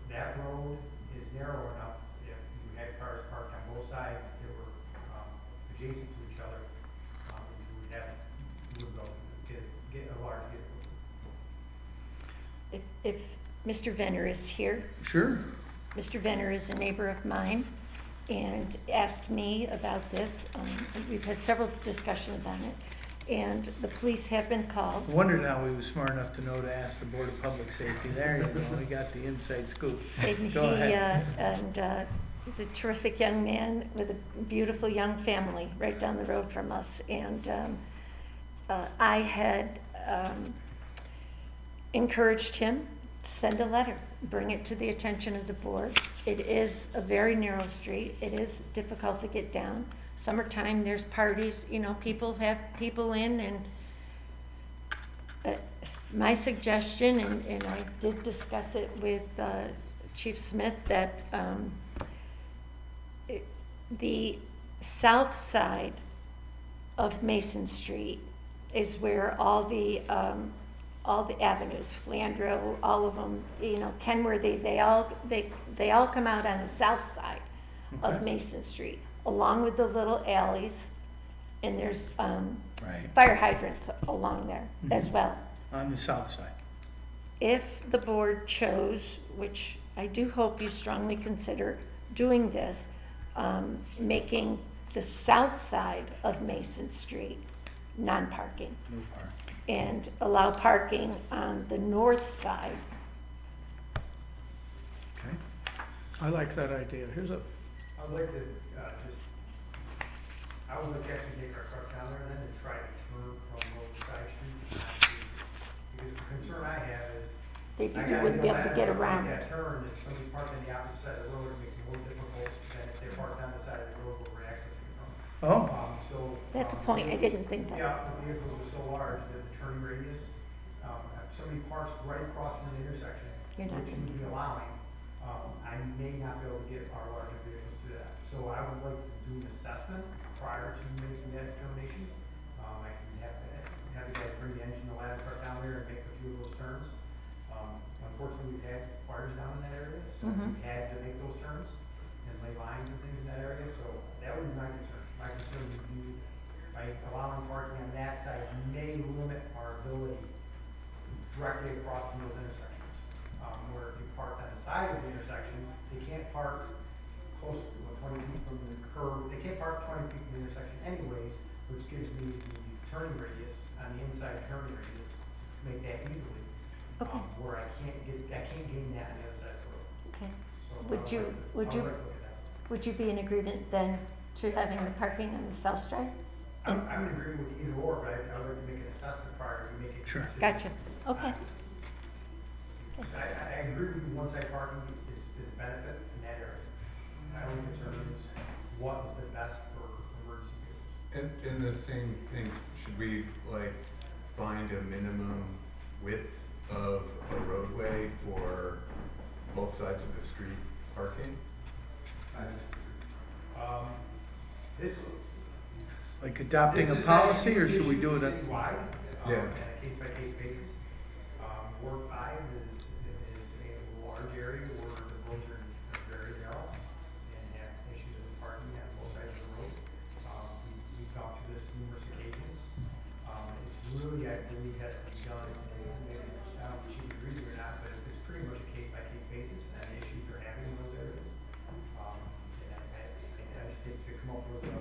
Speaker 5: that road is narrow enough, if you had cars parked on both sides that were adjacent to each other, you would go get a large vehicle.
Speaker 4: If Mr. Venner is here,
Speaker 1: Sure.
Speaker 4: Mr. Venner is a neighbor of mine and asked me about this. We've had several discussions on it, and the police have been called.
Speaker 1: I wondered how he was smart enough to know to ask the Board of Public Safety. There you go, we got the inside scoop.
Speaker 4: And
Speaker 1: Go ahead.
Speaker 4: He's a terrific young man with a beautiful young family right down the road from us. And I had encouraged him to send a letter, bring it to the attention of the board. It is a very narrow street. It is difficult to get down. Summertime, there's parties, people have people in, and my suggestion, and I did discuss it with Chief Smith, that the south side of Mason Street is where all the avenues, Flandreau, all of them, Kenworthy, they all come out on the south side of Mason Street, along with the little alleys, and there's
Speaker 1: Right.
Speaker 4: fire hydrants along there as
Speaker 1: Mhm.
Speaker 4: well.
Speaker 1: On the south side.
Speaker 4: If the board chose, which I do hope you strongly consider doing this, making the south side of Mason Street non-parking
Speaker 1: No park.
Speaker 4: and allow parking on the north side.
Speaker 1: Okay.
Speaker 2: I like that idea. Here's a,
Speaker 5: I'd like to I would like to actually take our trucks down there then and try to turn from those side streets. Because the concern I have is
Speaker 4: You wouldn't be able to get around.
Speaker 5: That turn, if somebody's parked on the opposite side of the road, it makes it more difficult than if they're parked on the side of the road where we're accessing it from.
Speaker 1: Oh,
Speaker 4: That's a point I didn't think of.
Speaker 5: Yeah, the vehicles are so large that the turning radius, if somebody parks right across from the intersection,
Speaker 4: You're not
Speaker 5: which you would be allowing, I may not be able to get our larger vehicles to that. So I would like to do an assessment prior to making that determination. I can have the guys bring the engine, the ladder truck down there and make a few of those turns. Unfortunately, we've had fires down in that area, so
Speaker 4: Mhm.
Speaker 5: we had to make those turns and lay lines and things in that area, so that would be my concern. My concern would be by allowing parking on that side may limit our ability directly across from those intersections. Where if you park on the side of the intersection, they can't park close to 20 feet from the curb. They can't park 20 feet from the intersection anyways, which gives me the turning radius on the inside turning radius to make that easily.
Speaker 4: Okay.
Speaker 5: Where I can't gain that on the other side of the road.
Speaker 4: Okay.
Speaker 5: So
Speaker 4: Would
Speaker 5: I would
Speaker 4: you-
Speaker 5: like to-
Speaker 4: would
Speaker 5: I
Speaker 4: you-
Speaker 5: would like to look at that.
Speaker 4: Would you be in agreement then to having the parking on the south side?
Speaker 5: I'm in agreement with either or, but I would like to make an assessment prior to making a
Speaker 1: Sure.
Speaker 5: decision.
Speaker 4: Gotcha, okay.
Speaker 5: I agree with you, one-side parking is a benefit in that area. My only concern is what is the best for emergency vehicles.
Speaker 6: And the same thing, should we like find a minimum width of a roadway for both sides of the street parking?
Speaker 5: This.
Speaker 1: Like adopting a policy, or should we do it at?
Speaker 5: Citywide,
Speaker 6: Yeah.
Speaker 5: on a case-by-case basis. Ward 5 is a large area where the roads are very narrow and have issues with parking on both sides of the road. We've gone through this numerous occasions. It's really, I believe, has to be done, and maybe, I don't know if she agrees with it or not, but it's pretty much a case-by-case basis and the issues they're having in those areas. And I just think to come up with a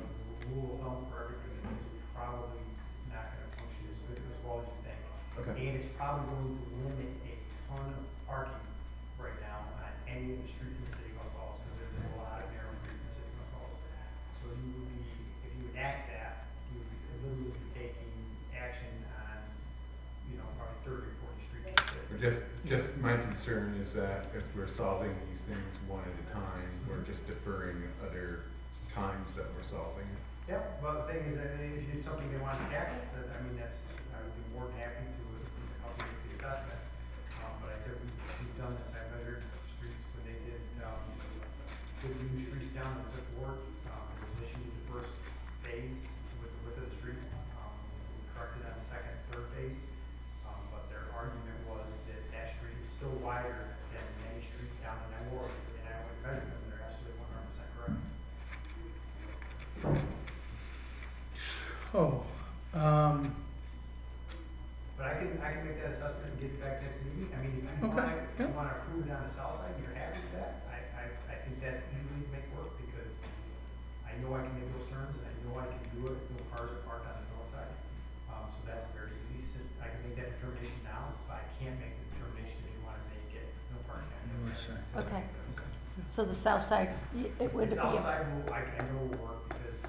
Speaker 5: rule of thumb for everything is probably not gonna function as good, as well as you think.
Speaker 6: Okay.
Speaker 5: And it's probably going to limit a ton of parking right now on any of the streets in the city of Glens Falls, because there's a lot of narrow streets in the city of Glens Falls. So you would be, if you enact that, you would literally be taking action on, probably 30 or 40 streets in the city.
Speaker 6: Or just my concern is that if we're solving these things one at a time, we're just deferring other times that we're solving it.
Speaker 5: Yep, but the thing is, if it's something they want to tackle, I would be more than happy to help you with the assessment. But I said, we've done this, I measured streets when they did, new streets down in the 5th Ward. There was an issue with the first phase with the width of the street. We corrected on the second, third phase. But their argument was that that street is still wider than many streets down in that ward. And I went and measured them, and they're absolutely 100% correct.
Speaker 1: Oh,
Speaker 5: But I can make that assessment and get it back next meeting. I mean, if you
Speaker 1: Okay,
Speaker 5: want,
Speaker 1: yeah.
Speaker 5: approve it on the south side, and you're happy with that, I think that's easy to make work, because I know I can make those turns, and I know I can do it if no cars are parked on the north side. So that's very easy, I can make that determination now, but I can't make the determination if you wanna make it no parking on the north
Speaker 1: North
Speaker 5: side.
Speaker 1: side.
Speaker 4: Okay. So the south side, it would
Speaker 5: The
Speaker 4: be,
Speaker 5: south side will, I know will work, because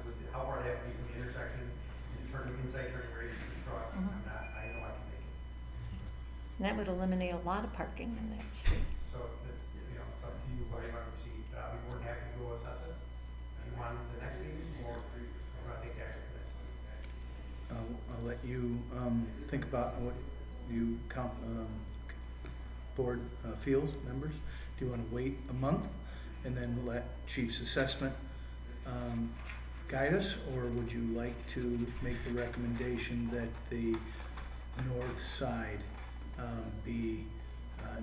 Speaker 5: with how far they have to be from the intersection, and turning inside turning radius of the truck,
Speaker 4: Mhm.
Speaker 5: I know I can make it.
Speaker 4: that would eliminate a lot of parking in that street.
Speaker 5: So it's, it's up to you, how you want to proceed. I'd be more than happy to go assess it. Do you want the next meeting, or we're gonna take action for this?
Speaker 1: I'll let you, think about what you board feels, members. Do you wanna wait a month and then let Chief's assessment, guide us? Or would you like to make the recommendation that the north side, be,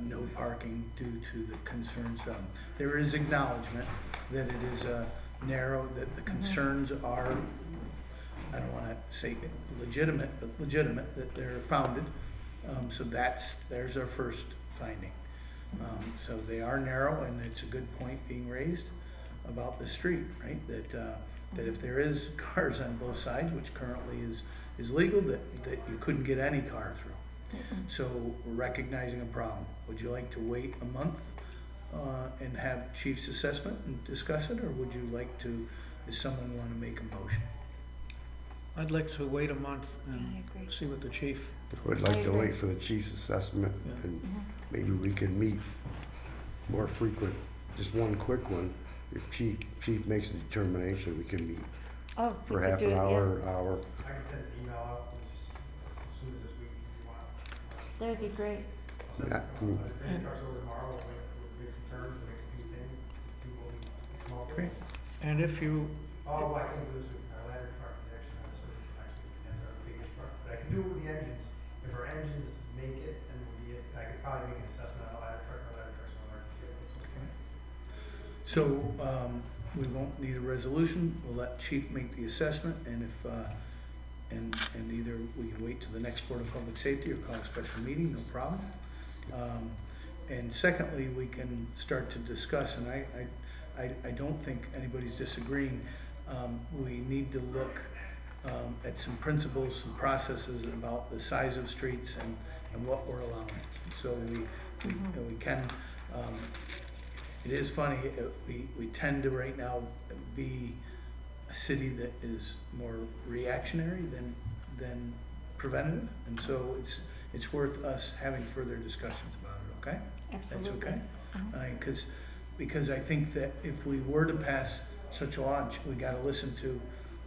Speaker 1: no parking due to the concerns? There is acknowledgement that it is narrow, that the concerns are, I don't wanna say legitimate, but legitimate, that they're founded. So there's our first finding. So they are narrow, and it's a good point being raised about the street, right? That if there is cars on both sides, which currently is legal, that you couldn't get any car through. So we're recognizing a problem. Would you like to wait a month and have Chief's assessment and discuss it, or would you like to, does someone want to make a motion?
Speaker 2: I'd like to wait a month
Speaker 4: I
Speaker 2: and
Speaker 4: agree.
Speaker 2: see what the chief,
Speaker 3: Would like to
Speaker 4: agree.
Speaker 3: wait for the chief's assessment,
Speaker 2: Yeah.
Speaker 3: and
Speaker 4: Mhm.
Speaker 3: maybe we can meet more frequent, just one quick one. If chief makes a determination, we can meet
Speaker 4: Oh, we
Speaker 3: for
Speaker 4: could
Speaker 3: half
Speaker 4: do
Speaker 3: an
Speaker 4: it, yeah.
Speaker 3: hour.
Speaker 5: I can send an email out as soon as this week if you want.
Speaker 4: That'd be great.
Speaker 5: I'll send
Speaker 3: Yeah.
Speaker 5: bring the trucks over tomorrow, we'll make some turns, we'll make a few things, see what we come up with.
Speaker 1: Great.
Speaker 2: and if you,
Speaker 5: Oh, I can do this week, our ladder truck is actually not service for next week, that's our biggest truck, but I can do it with the engines. If our engines make it, then I could probably make an assessment on the ladder truck, our ladder truck's on our vehicles.
Speaker 1: So, we won't need a resolution, we'll let Chief make the assessment, and if, and either we can wait till the next Board of Public Safety or call a special meeting, no problem. And secondly, we can start to discuss, and I don't think anybody's disagreeing, we need to look at some principles, some processes about the size of streets and what we're allowing. So we can, it is funny, we tend to right now be a city that is more reactionary than preventative. And so it's worth us having further discussions about it, okay?
Speaker 4: Absolutely.
Speaker 1: That's okay?
Speaker 4: Mhm.
Speaker 1: Because I think that if we were to pass such a law, we gotta listen to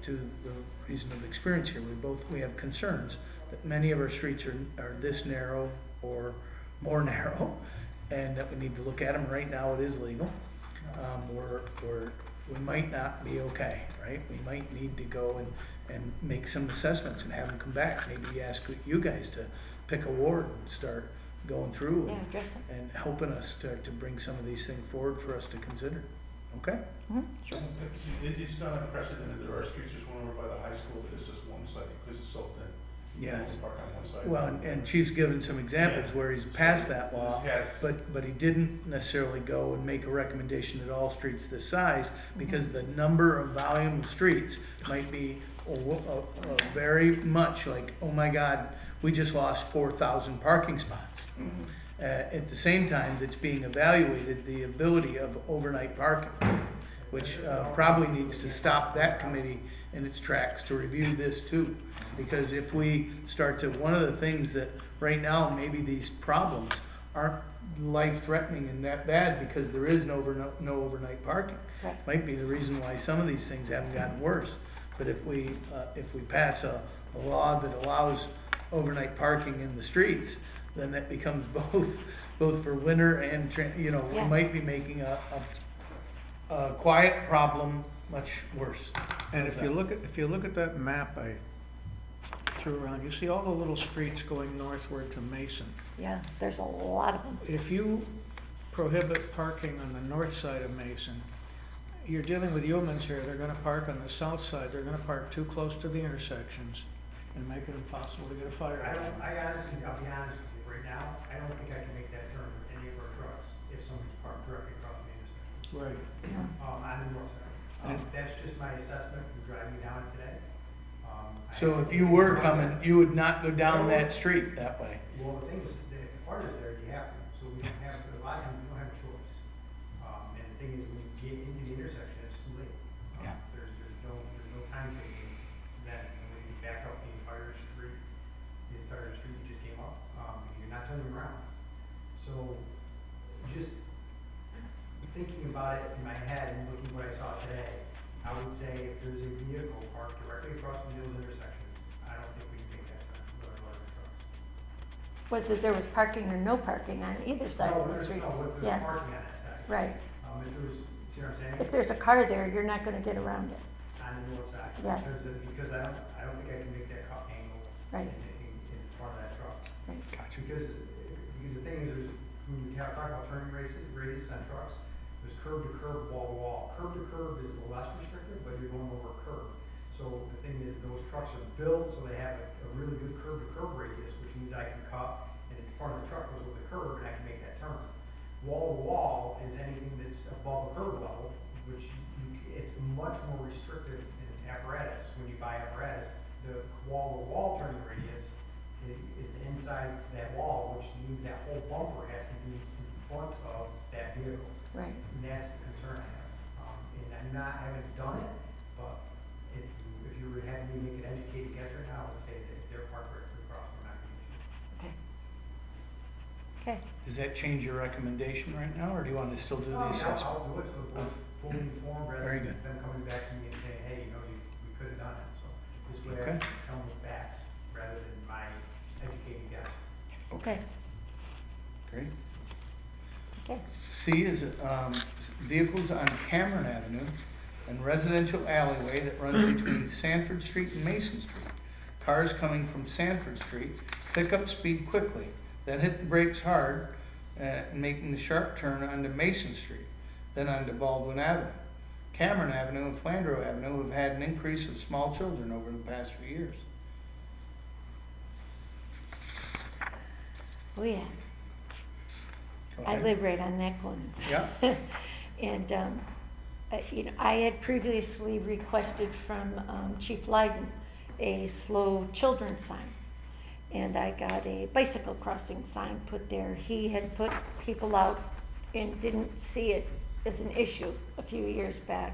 Speaker 1: the reason of experience here. We have concerns that many of our streets are this narrow or more narrow, and that we need to look at them. Right now, it is legal. We might not be okay, right? We might need to go and make some assessments and have them come back. Maybe ask you guys to pick a ward and start going through
Speaker 4: Yeah, address it.
Speaker 1: and helping us to bring some of these things forward for us to consider. Okay?
Speaker 4: Mhm, sure.
Speaker 8: It's not unprecedented, there are streets, there's one over by the high school that is just one side, because it's so thin. You can
Speaker 1: Yes.
Speaker 8: only park on one side.
Speaker 1: Well, and Chief's given some examples
Speaker 8: Yeah.
Speaker 1: where he's passed that law,
Speaker 8: This has-
Speaker 1: but he didn't necessarily go and make a recommendation that all streets this size, because the number of volume of streets might be very much like, oh my God, we just lost 4,000 parking spots. At the same time, that's being evaluated, the ability of overnight parking, which probably needs to stop that committee in its tracks to review this too. Because if we start to, one of the things that right now, maybe these problems aren't life-threatening and that bad because there is no overnight parking.
Speaker 4: Right.
Speaker 1: Might be the reason why some of these things haven't gotten worse. But if we pass a law that allows overnight parking in the streets, then that becomes both for winter and, we
Speaker 4: Yeah.
Speaker 1: might be making a quiet problem much worse.
Speaker 2: And
Speaker 1: How's
Speaker 2: if you
Speaker 1: that?
Speaker 2: look at that map I threw around, you see all the little streets going northward to Mason.
Speaker 4: Yeah, there's a lot of them.
Speaker 2: If you prohibit parking on the north side of Mason, you're dealing with humans here, they're gonna park on the south side, they're gonna park too close to the intersections and make it impossible to get a fire.
Speaker 5: I'll be honest with you, right now, I don't think I can make that turn with any of our trucks if somebody's parked directly across the intersection,
Speaker 2: Right.
Speaker 5: on the north side.
Speaker 2: And-
Speaker 5: That's just my assessment from driving down it today.
Speaker 1: So if you were coming, you would not go down that street that way.
Speaker 5: Well, the thing is, the part is there, you have to, so we don't have, a lot of times, we don't have a choice. And the thing is, when you get into the intersection, it's too late.
Speaker 1: Yeah.
Speaker 5: There's no time taking that, when you back up the entire street you just came up, because you're not turning around. So, just thinking about it in my head and looking what I saw today, I would say if there's a vehicle parked directly across from those intersections, I don't think we can take that turn with our larger trucks.
Speaker 4: Whether there was parking or no parking on either side of the street.
Speaker 5: There's
Speaker 4: Yeah,
Speaker 5: parking on that side.
Speaker 4: right.
Speaker 5: If there was, see what I'm saying?
Speaker 4: If there's a car there, you're not gonna get around it.
Speaker 5: On the north side.
Speaker 4: Yes.
Speaker 5: Because I don't think I can make that cut angle.
Speaker 4: Right.
Speaker 5: In front of that truck.
Speaker 4: Right.
Speaker 5: Because the thing is, when you talk about turning radius on trucks, there's curb to curb, wall to wall. Curb to curb is the less restrictive, but you're going over a curb. So the thing is, those trucks are built so they have a really good curb to curb radius, which means I can cut, and in front of the truck goes over the curb, and I can make that turn. Wall to wall is anything that's above the curb level, which it's much more restrictive in apparatus. When you buy apparatus, the wall to wall turning radius is the inside of that wall, which means that whole bumper has to be in front of that vehicle.
Speaker 4: Right.
Speaker 5: And that's the concern I have. And I'm not having done it, but if you were having me make an educated guess right now, I would say that if they're parked right across, we're not going to.
Speaker 4: Okay. Okay.
Speaker 1: Does that change your recommendation right now, or do you want to still do the assessment?
Speaker 5: I'll do it so the board's fully informed rather
Speaker 1: Very
Speaker 5: than
Speaker 1: good.
Speaker 5: them coming back to me and saying, hey, we could have done it. So this way
Speaker 1: Okay.
Speaker 5: I can come with facts rather than my educated guess.
Speaker 4: Okay.
Speaker 1: Great.
Speaker 4: Okay.
Speaker 1: C is vehicles on Cameron Avenue and residential alleyway that runs between Sanford Street and Mason Street. Cars coming from Sanford Street pick up speed quickly, then hit the brakes hard, making the sharp turn onto Mason Street, then onto Baldwin Avenue. Cameron Avenue and Flandreau Avenue have had an increase of small children over the past few years.
Speaker 4: Oh, yeah.
Speaker 1: Go
Speaker 4: I
Speaker 1: ahead.
Speaker 4: live right on that corner.
Speaker 1: Yeah.
Speaker 4: And, I had previously requested from Chief Lyden a slow children sign. And I got a bicycle crossing sign put there. He had put people out and didn't see it as an issue a few years back.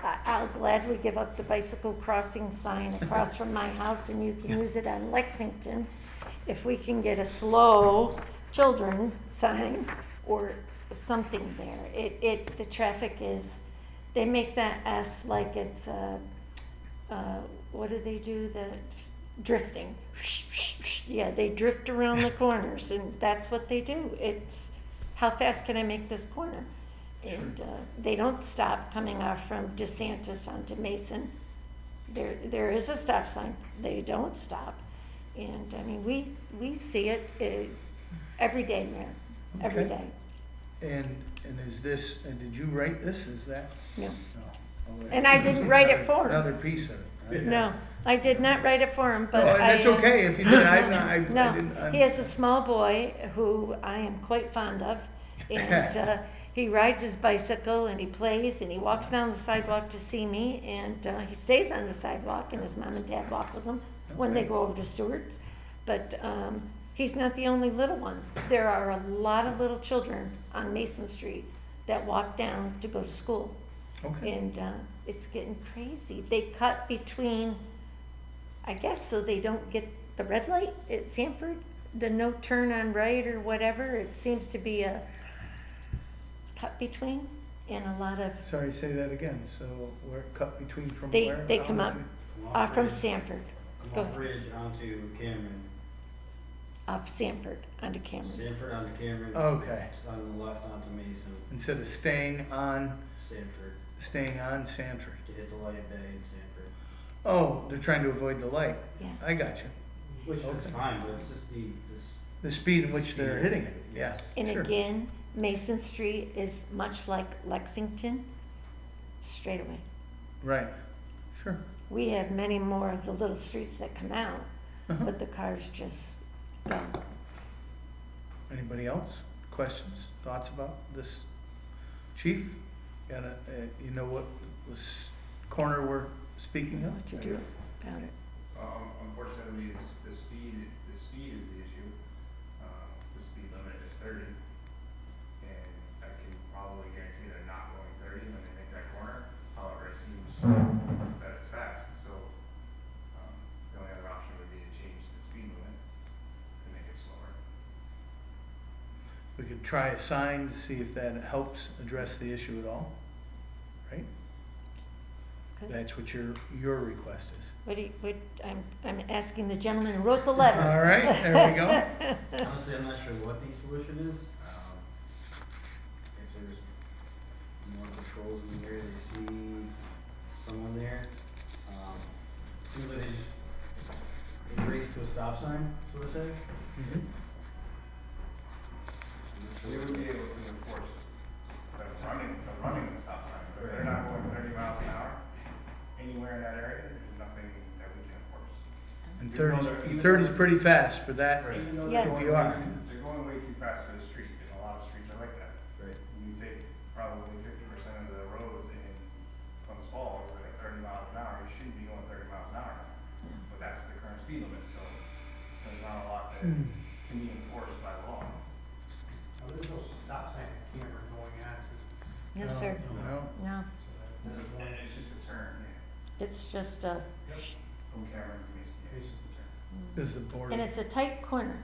Speaker 4: I'll gladly give up the bicycle crossing sign across from my house, and you can use it on Lexington if we can get a slow children sign or something there. The traffic is, they make that S like it's, what do they do, the drifting. Yeah, they drift around the corners, and that's what they do. It's, how fast can I make this corner? And they don't stop coming off from DeSantis onto Mason. There is a stop sign. They don't stop. And I mean, we see it every day, Mayor, every
Speaker 1: Okay.
Speaker 4: day.
Speaker 1: And is this, and did you write this, is that?
Speaker 4: No,
Speaker 1: No. Oh,
Speaker 4: And I didn't write it for him.
Speaker 1: Another piece of it. right?
Speaker 4: no, I did not write it for him, but
Speaker 1: No, and that's okay if you did, I
Speaker 4: No,
Speaker 1: didn't.
Speaker 4: he has a small boy who I am quite fond of, and he rides his bicycle and he plays and he walks down the sidewalk to see me, and he stays on the sidewalk, and his mom and dad walk with him when they
Speaker 1: Okay.
Speaker 4: go over to Stewart's. But he's not the only little one. There are a lot of little children on Mason Street that walk down to go to school.
Speaker 1: Okay,
Speaker 4: And it's getting crazy. They cut between, I guess, so they don't get the red light at Sanford, the no turn on right or whatever. It seems to be a cut between, and a lot of,
Speaker 1: sorry, say that again, so we're cut between from
Speaker 4: they,
Speaker 1: where?
Speaker 4: they come up from
Speaker 9: Bridge,
Speaker 4: Sanford,
Speaker 9: Come
Speaker 4: Go
Speaker 9: off
Speaker 4: ahead.
Speaker 9: Bridge onto Cameron,
Speaker 4: off Sanford onto Cameron.
Speaker 9: Sanford onto Cameron.
Speaker 1: Okay,
Speaker 9: On the left onto Mason,
Speaker 1: instead of staying on Sanford.
Speaker 9: to hit the light at Bay and Sanford.
Speaker 1: Oh, they're trying to avoid the light.
Speaker 4: Yeah.
Speaker 1: I got you.
Speaker 9: Which is
Speaker 1: Okay.
Speaker 9: fine, but it's just
Speaker 1: The speed in which they're
Speaker 9: Speed.
Speaker 1: hitting it, yeah.
Speaker 4: And
Speaker 1: sure.
Speaker 4: again, Mason Street is much like Lexington, straight away.
Speaker 1: Right, sure.
Speaker 4: We have many more of the little streets that come out,
Speaker 1: Uh-huh.
Speaker 4: but the cars just go.
Speaker 1: Anybody else? Questions, thoughts about this? Chief, you know what this corner we're speaking of?
Speaker 4: What to do about it.
Speaker 7: Unfortunately, it's the speed is the issue. The speed limit is 30. And I can probably guarantee they're not going 30 when they make that corner. However, it seems that it's fast. So, the only other option would be to change the speed limit to make it slower.
Speaker 1: We could try a sign to see if that helps address the issue at all, right?
Speaker 4: Okay.
Speaker 1: That's what your request is.
Speaker 4: I'm asking the gentleman who wrote the letter.
Speaker 1: All right, there we go.
Speaker 9: Honestly, I'm not sure what the solution is. If there's more patrols in the area, they see someone there. Seems like they race to a stop sign, sort of say.
Speaker 1: Mhm.
Speaker 7: We would be able to enforce the running the stop sign, but if they're not going 30 miles an hour anywhere in that area, there's nothing that we can enforce.
Speaker 1: And
Speaker 7: Even though
Speaker 1: 30's pretty fast for that.
Speaker 7: Even though
Speaker 4: Yeah.
Speaker 7: they're
Speaker 1: If
Speaker 7: going
Speaker 1: you are.
Speaker 7: they're going way too fast for the street, and a lot of streets are like that.
Speaker 9: Right.
Speaker 7: You take probably 50% of the roads in Glens Falls at 30 miles an hour, you shouldn't be going 30 miles an hour. But that's the current speed limit, so there's not a lot that can be enforced by law.
Speaker 5: There's no stop sign at Cameron going on to.
Speaker 4: No, sir,
Speaker 1: No,
Speaker 4: no.
Speaker 7: It's just a turn, yeah,
Speaker 4: It's just
Speaker 7: from Cameron to Mason. It's just a turn.
Speaker 1: is the board,
Speaker 4: and it's a tight corner.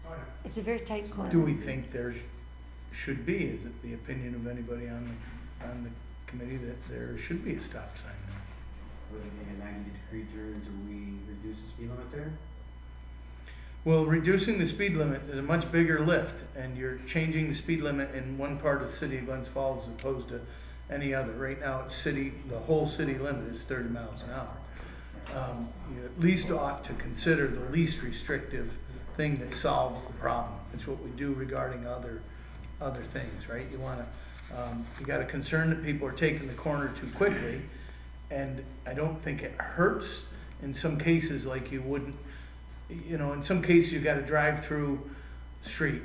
Speaker 5: Oh, yeah.
Speaker 4: It's a very tight corner.
Speaker 1: do we think there should be, is it the opinion of anybody on the committee that there should be a stop sign there?
Speaker 9: With it being a 90-degree turn, do we reduce the speed limit there?
Speaker 1: Well, reducing the speed limit is a much bigger lift, and you're changing the speed limit in one part of the city of Glens Falls as opposed to any other. Right now, the whole city limit is 30 miles an hour. You at least ought to consider the least restrictive thing that solves the problem. It's what we do regarding other things, right? You got a concern that people are taking the corner too quickly, and I don't think it hurts in some cases like you wouldn't. In some cases you got a drive-through street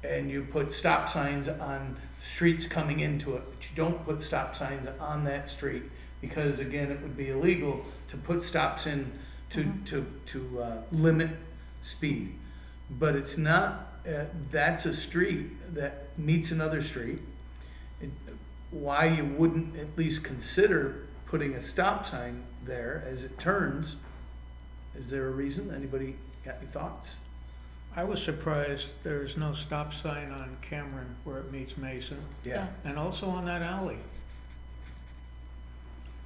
Speaker 1: and you put stop signs on streets coming into it, but you don't put stop signs on that street because again, it would be illegal to put stops in to limit speed. But it's not, that's a street that meets another street. Why you wouldn't at least consider putting a stop sign there as it turns. Is there a reason? Anybody got any thoughts?
Speaker 2: I was surprised there's no stop sign on Cameron where it meets Mason,
Speaker 1: Yeah.
Speaker 2: and also on that alley.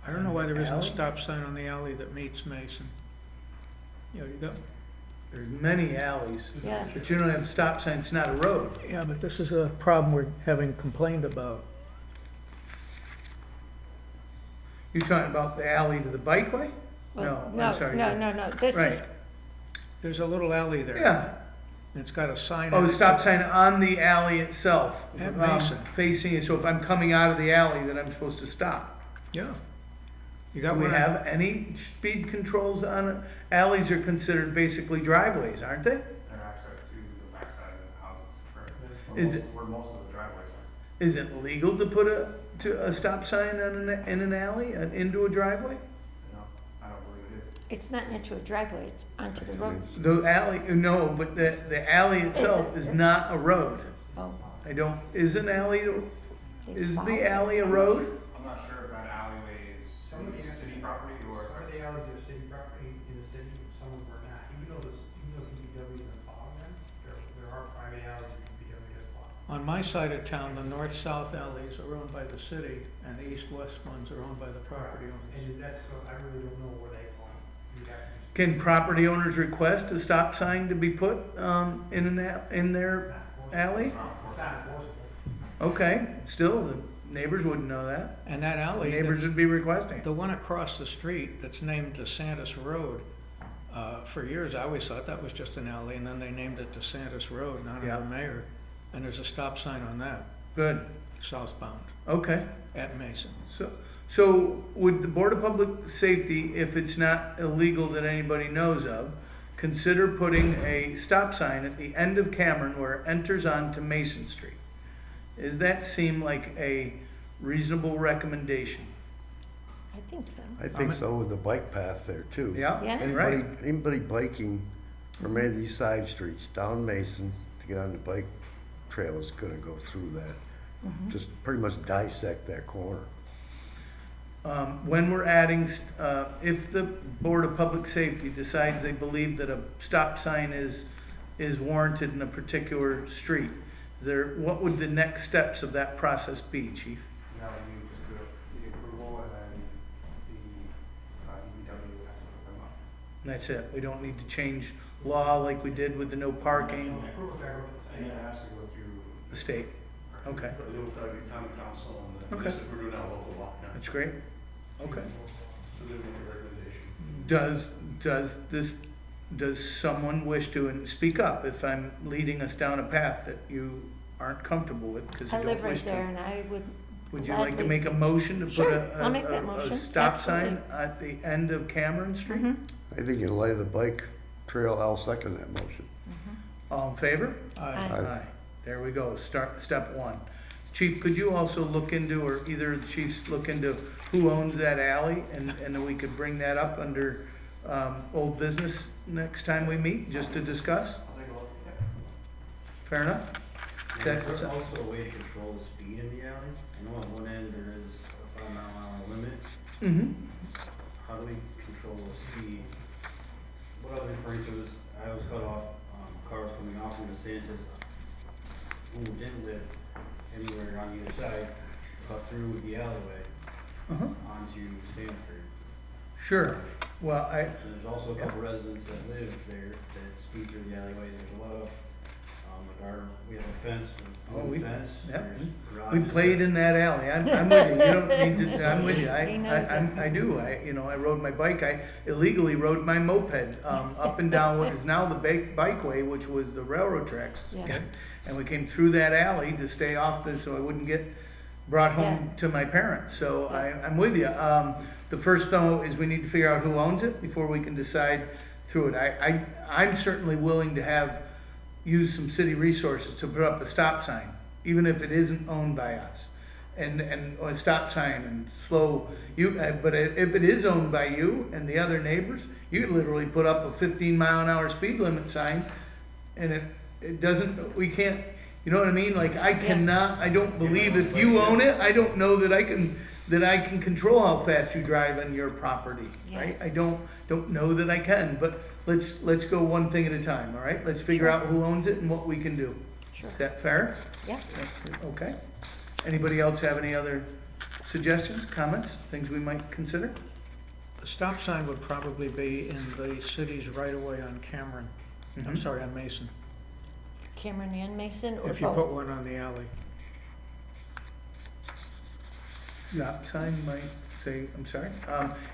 Speaker 2: I don't know why there isn't a
Speaker 1: Alley?
Speaker 2: stop sign on the alley that meets Mason. You know, you got,
Speaker 1: There's many alleys,
Speaker 4: Yeah.
Speaker 1: but you don't have a stop sign, it's not a road.
Speaker 2: yeah, but this is a problem we're having complained about.
Speaker 1: You're talking about the alley to the bikeway?
Speaker 4: Well,
Speaker 1: No, I'm sorry.
Speaker 4: No, this is,
Speaker 1: Right,
Speaker 2: There's a little alley there.
Speaker 1: yeah.
Speaker 2: It's got a sign.
Speaker 1: Oh,
Speaker 2: in
Speaker 1: the
Speaker 2: it
Speaker 1: stop
Speaker 2: that-
Speaker 1: sign on the alley itself.
Speaker 2: At Mason.
Speaker 1: Facing it, so if I'm coming out of the alley, then I'm supposed to stop.
Speaker 2: Yeah. You
Speaker 1: Do
Speaker 2: got
Speaker 1: we
Speaker 2: one.
Speaker 1: have any speed controls on, alleys are considered basically driveways, aren't they?
Speaker 7: Their access to the backside of the houses, correct?
Speaker 1: Is it-
Speaker 7: Where most of the driveways are.
Speaker 1: Is it legal to put a stop sign in an alley, into a driveway?
Speaker 7: No, I don't believe it is.
Speaker 4: it's not into a driveway, it's onto the road.
Speaker 1: The alley, no, but the alley itself is not a road.
Speaker 4: Oh.
Speaker 1: Is an alley,
Speaker 4: they
Speaker 1: is
Speaker 4: follow
Speaker 1: the
Speaker 4: it.
Speaker 1: alley a road?
Speaker 7: I'm not sure if that alleyway is
Speaker 5: Some of the
Speaker 7: city property or.
Speaker 5: Some of the alleys are city property in the city, some of them are not. Even though DPW is plowing them, there are private alleys that DPW has plowed.
Speaker 2: On my side of town, the north-south alleys are owned by the city, and the east-west ones are owned by the property owners.
Speaker 5: And that's, so I really don't know where they go. You'd have to just-
Speaker 1: Can property owners request a stop sign to be put, in their alley?
Speaker 5: It's not enforceable.
Speaker 1: Okay, still, the neighbors wouldn't know that.
Speaker 2: And that
Speaker 1: The
Speaker 2: alley,
Speaker 1: neighbors
Speaker 2: that's-
Speaker 1: would be requesting.
Speaker 2: the one across the street that's named DeSantis Road, for years, I always thought that was just an alley, and then they named it DeSantis Road, in honor
Speaker 1: Yeah.
Speaker 2: of the mayor. And there's a stop sign on that,
Speaker 1: Good,
Speaker 2: southbound,
Speaker 1: okay.
Speaker 2: at Mason.
Speaker 1: So would the Board of Public Safety, if it's not illegal that anybody knows of, consider putting a stop sign at the end of Cameron where it enters onto Mason Street? Does that seem like a reasonable recommendation?
Speaker 4: I think so.
Speaker 3: I think so with the bike path there too.
Speaker 1: Yeah,
Speaker 4: Yeah.
Speaker 1: right.
Speaker 3: Anybody biking from any of these side streets down Mason to get on the bike trail is gonna go through that.
Speaker 4: Mhm.
Speaker 3: Just pretty much dissect that corner.
Speaker 1: When we're adding, if the Board of Public Safety decides they believe that a stop sign is warranted in a particular street, what would the next steps of that process be, Chief?
Speaker 7: That would be just the approval and then the DPW would have to put them up.
Speaker 1: And that's it, we don't need to change law like we did with the no parking,
Speaker 5: Approval's gotta go to the
Speaker 7: And
Speaker 5: state.
Speaker 7: it has to go through.
Speaker 1: the state. Okay,
Speaker 8: But it will probably be common council and the,
Speaker 1: Okay.
Speaker 8: just like we're doing now, local law, yeah.
Speaker 1: that's great, okay.
Speaker 8: So they make a recommendation.
Speaker 1: Does someone wish to, and speak up if I'm leading us down a path that you aren't comfortable with, because you
Speaker 4: I
Speaker 1: don't
Speaker 4: live
Speaker 1: wish
Speaker 4: right there
Speaker 1: to?
Speaker 4: and I would.
Speaker 1: Would you like to
Speaker 4: gladly
Speaker 1: make a
Speaker 4: see-
Speaker 1: motion to put
Speaker 4: Sure,
Speaker 1: a
Speaker 4: I'll make that motion,
Speaker 1: stop sign
Speaker 4: absolutely.
Speaker 1: at the end of Cameron Street?
Speaker 4: Mhm,
Speaker 3: I think in light of the bike trail, I'll second that motion.
Speaker 4: mhm.
Speaker 1: All in favor?
Speaker 2: Aye.
Speaker 3: Aye.
Speaker 1: There we go, step one. Chief, could you also look into, or either of the chiefs look into who owns that alley? And then we could bring that up under, old business next time we meet, just to discuss?
Speaker 7: I'll take a look.
Speaker 1: Fair enough?
Speaker 9: There's also a way to control the speed in the alley. I know on one end there is a 5-mile-an-hour limit.
Speaker 1: Mm-hmm.
Speaker 9: How do we control the speed? What I was referring to is, I was cut off, cars coming off from DeSantis who didn't live anywhere on either side, cut through the alleyway
Speaker 1: Uh-huh.
Speaker 9: onto Sand Street.
Speaker 1: Sure, well,
Speaker 9: And there's also a couple residents that live there that speed through the alleyways. There's a lot of, we have a fence, a
Speaker 1: Oh,
Speaker 9: wooden fence.
Speaker 1: yeah,
Speaker 9: There's
Speaker 1: we
Speaker 9: garages
Speaker 1: played
Speaker 9: that-
Speaker 1: in that alley, I'm with you, you don't need to, I'm with you,
Speaker 4: He knows it.
Speaker 1: I do, I rode my bike, I illegally rode my moped, up and down what is now the bikeway, which was the railroad tracks.
Speaker 4: Yeah.
Speaker 1: And we came through that alley to stay off so I wouldn't get brought home to my parents, so I'm with you. The first though is we need to figure out who owns it before we can decide through it. I'm certainly willing to use some city resources to put up a stop sign, even if it isn't owned by us. And a stop sign and slow, but if it is owned by you and the other neighbors, you could literally put up a 15-mile-an-hour speed limit sign, and it doesn't, we can't, you know what I mean? Like, I don't believe if you own it, I don't know that I can that I can control how fast you drive on your property, right?
Speaker 4: Yeah.
Speaker 1: I don't know that I can, but let's go one thing at a time, all right? Let's figure out who owns it and what we can do.
Speaker 4: Sure.
Speaker 1: Is that fair?
Speaker 4: Yeah.
Speaker 1: Okay. Anybody else have any other suggestions, comments, things we might consider?
Speaker 2: The stop sign would probably be in the city's right of way on Cameron. I'm
Speaker 1: Mhm.
Speaker 2: sorry, on Mason,
Speaker 4: Cameron and Mason or
Speaker 2: if you put
Speaker 4: both?
Speaker 2: one on the alley.
Speaker 1: Stop sign might say, I'm sorry.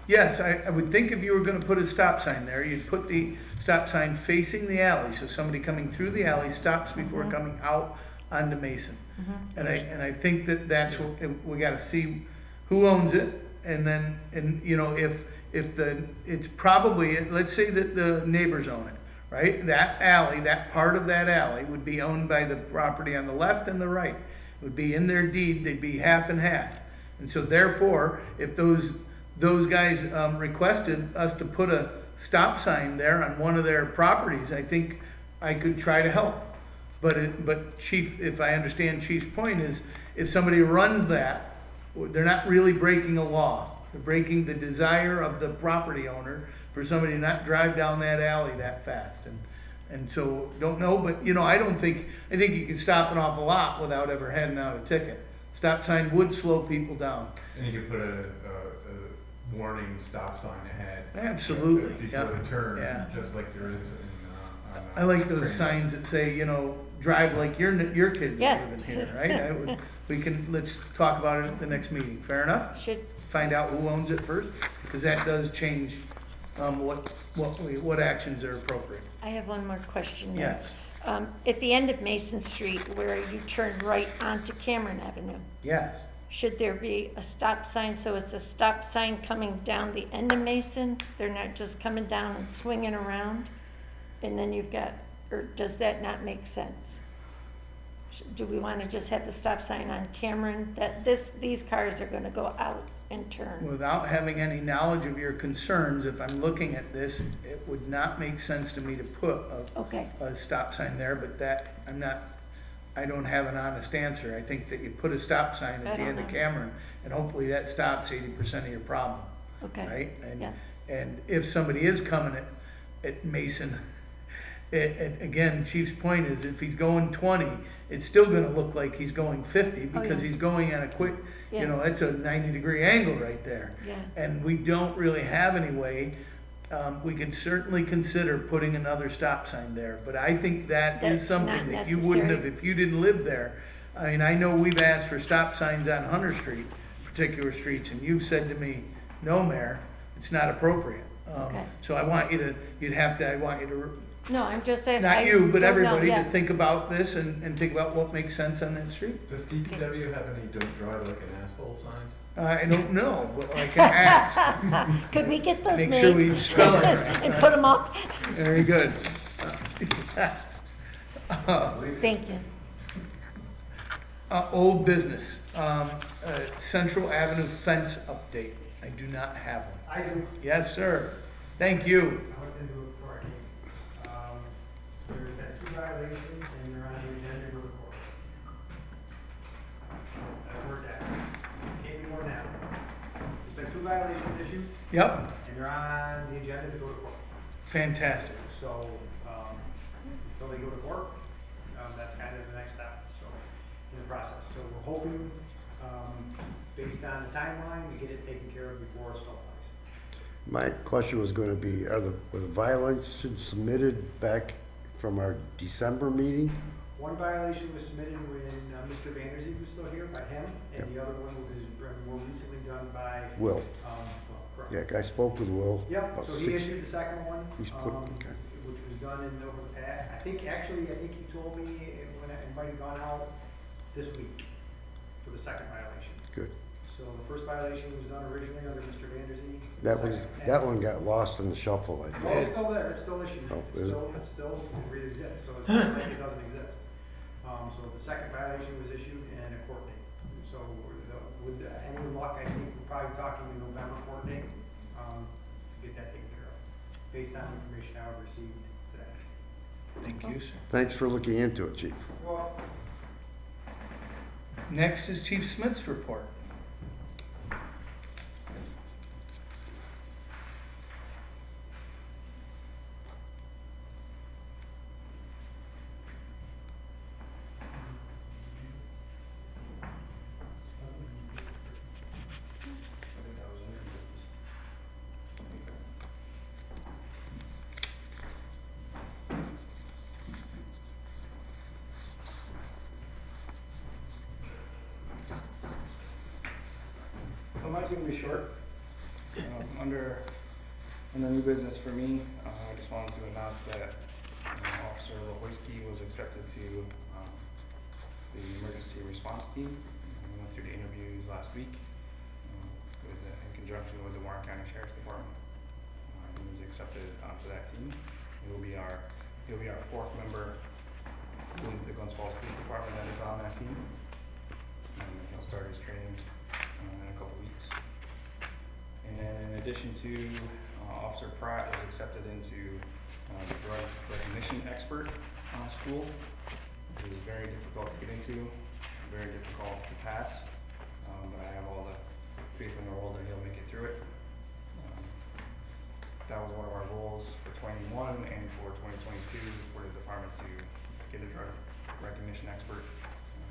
Speaker 1: Yes, I would think if you were gonna put a stop sign there, you'd put the stop sign facing the alley, so somebody coming through the alley stops before
Speaker 4: Mhm.
Speaker 1: coming out onto Mason.
Speaker 4: Mhm.
Speaker 1: And I think that that's what, we gotta see who owns it, and then, and, you know, if it's probably, let's say that the neighbors own it, right? That alley, that part of that alley would be owned by the property on the left and the right. It would be in their deed, they'd be half and half. And so therefore, if those guys requested us to put a stop sign there on one of their properties, I think I could try to help. But Chief, if I understand Chief's point is, if somebody runs that, they're not really breaking a law. They're breaking the desire of the property owner for somebody to not drive down that alley that fast. And so, don't know, but you know, I think you can stop an awful lot without ever handing out a ticket. Stop sign would slow people down.
Speaker 6: And you could put a warning stop sign ahead.
Speaker 1: Absolutely,
Speaker 6: Before
Speaker 1: yeah,
Speaker 6: the turn,
Speaker 1: yeah.
Speaker 6: just like there is in,
Speaker 1: I like those
Speaker 6: Kringle.
Speaker 1: signs that say, you know, drive like your kids
Speaker 4: Yeah.
Speaker 1: live in here, right? Let's talk about it at the next meeting, fair enough?
Speaker 4: Should,
Speaker 1: Find out who owns it first, because that does change, what actions are appropriate.
Speaker 4: I have one more question there.
Speaker 1: Yes,
Speaker 4: At the end of Mason Street, where you turn right onto Cameron Avenue,
Speaker 1: yes.
Speaker 4: should there be a stop sign, so it's a stop sign coming down the end of Mason? They're not just coming down and swinging around? And then you've got, or does that not make sense? Do we want to just have the stop sign on Cameron, that these cars are gonna go out and turn?
Speaker 1: Without having any knowledge of your concerns, if I'm looking at this, it would not make sense to me to put
Speaker 4: Okay,
Speaker 1: a stop sign there, but that, I don't have an honest answer. I think that you put a stop sign
Speaker 4: I
Speaker 1: at the
Speaker 4: don't
Speaker 1: end of
Speaker 4: know.
Speaker 1: Cameron, and hopefully that stops 80% of your problem,
Speaker 4: okay.
Speaker 1: right?
Speaker 4: Yeah.
Speaker 1: And if somebody is coming at Mason, again, Chief's point is if he's going 20, it's still gonna look like he's going 50 because
Speaker 4: yeah.
Speaker 1: he's going at a quick,
Speaker 4: Yeah.
Speaker 1: you know, it's a 90-degree angle right there.
Speaker 4: Yeah.
Speaker 1: And we don't really have any way, we could certainly consider putting another stop sign there, but I think that is
Speaker 4: That's
Speaker 1: something
Speaker 4: not
Speaker 1: that you wouldn't have
Speaker 4: necessary.
Speaker 1: if you didn't live there. I mean, I know we've asked for stop signs on Hunter Street, particular streets, and you've said to me, no, Mayor, it's not appropriate.
Speaker 4: Okay.
Speaker 1: So I want you to,
Speaker 4: No, I'm just asking.
Speaker 1: not you, but everybody to
Speaker 4: to
Speaker 1: think about this and think about what makes sense on that street.
Speaker 6: Does DPW have any don't drive like an asphalt signs?
Speaker 1: I don't know, but I can ask.
Speaker 4: Could we get those
Speaker 1: Make
Speaker 4: made?
Speaker 1: sure we spell it right.
Speaker 4: And put them up?
Speaker 1: Very good.
Speaker 4: Thank you.
Speaker 1: Old business, Central Avenue fence update. I do not have one.
Speaker 5: I do.
Speaker 1: Yes, sir. Thank you.
Speaker 5: I went into it before I came. There's been 2 violations and they're on the agenda to go to court. That's where it's at. Can't be more now. There's been 2 violations issued
Speaker 1: Yep,
Speaker 5: and they're on the agenda to go to court.
Speaker 1: fantastic.
Speaker 5: So, until they go to court, that's kind of the next step, so, in the process. So we're hoping, based on the timeline, to get it taken care of before snow flies.
Speaker 3: My question was gonna be, were the violations submitted back from our December meeting?
Speaker 5: One violation was submitted when Mr. Vanderzee was still here by him, and the other one was more recently done by,
Speaker 3: Will,
Speaker 5: correct.
Speaker 3: yeah, I spoke with Will.
Speaker 5: Yep,
Speaker 3: about
Speaker 5: so he
Speaker 3: 6
Speaker 5: issued the second one,
Speaker 3: He's put- okay.
Speaker 5: which was done in over the past, I think he told me when it might have gone out this week for the second violation.
Speaker 3: Good.
Speaker 5: So the first violation was done originally under Mr. Vanderzee.
Speaker 3: That one got lost in the shuffle, I
Speaker 5: Oh,
Speaker 3: think.
Speaker 5: it's still there, it's still issued,
Speaker 3: Oh,
Speaker 5: it's
Speaker 3: is it?
Speaker 5: still, it exists, so it's not like it doesn't exist. So the second violation was issued and a court date. So with any luck, I think we're probably talking a November court date, to get that taken care of, based on information I've received today.
Speaker 1: Thank you, sir.
Speaker 3: Thanks for looking into it, Chief.
Speaker 5: Well,
Speaker 1: Next is Chief Smith's report.
Speaker 7: gonna be short. Under new business for me, I just wanted to announce that Officer Lohoisky was accepted to the emergency response team. We went through the interviews last week in conjunction with the Warren County Sheriff's Department. He was accepted onto that team. He'll be our fourth member in the Glens Falls Police Department that is on that team. And he'll start his training in a couple weeks. And then in addition to Officer Pratt was accepted into the drug recognition expert school. It was very difficult to get into, very difficult to pass, but I have all the faith in the world that he'll make it through it. That was one of our goals for 21 and for 2022 for the department to get a drug recognition expert.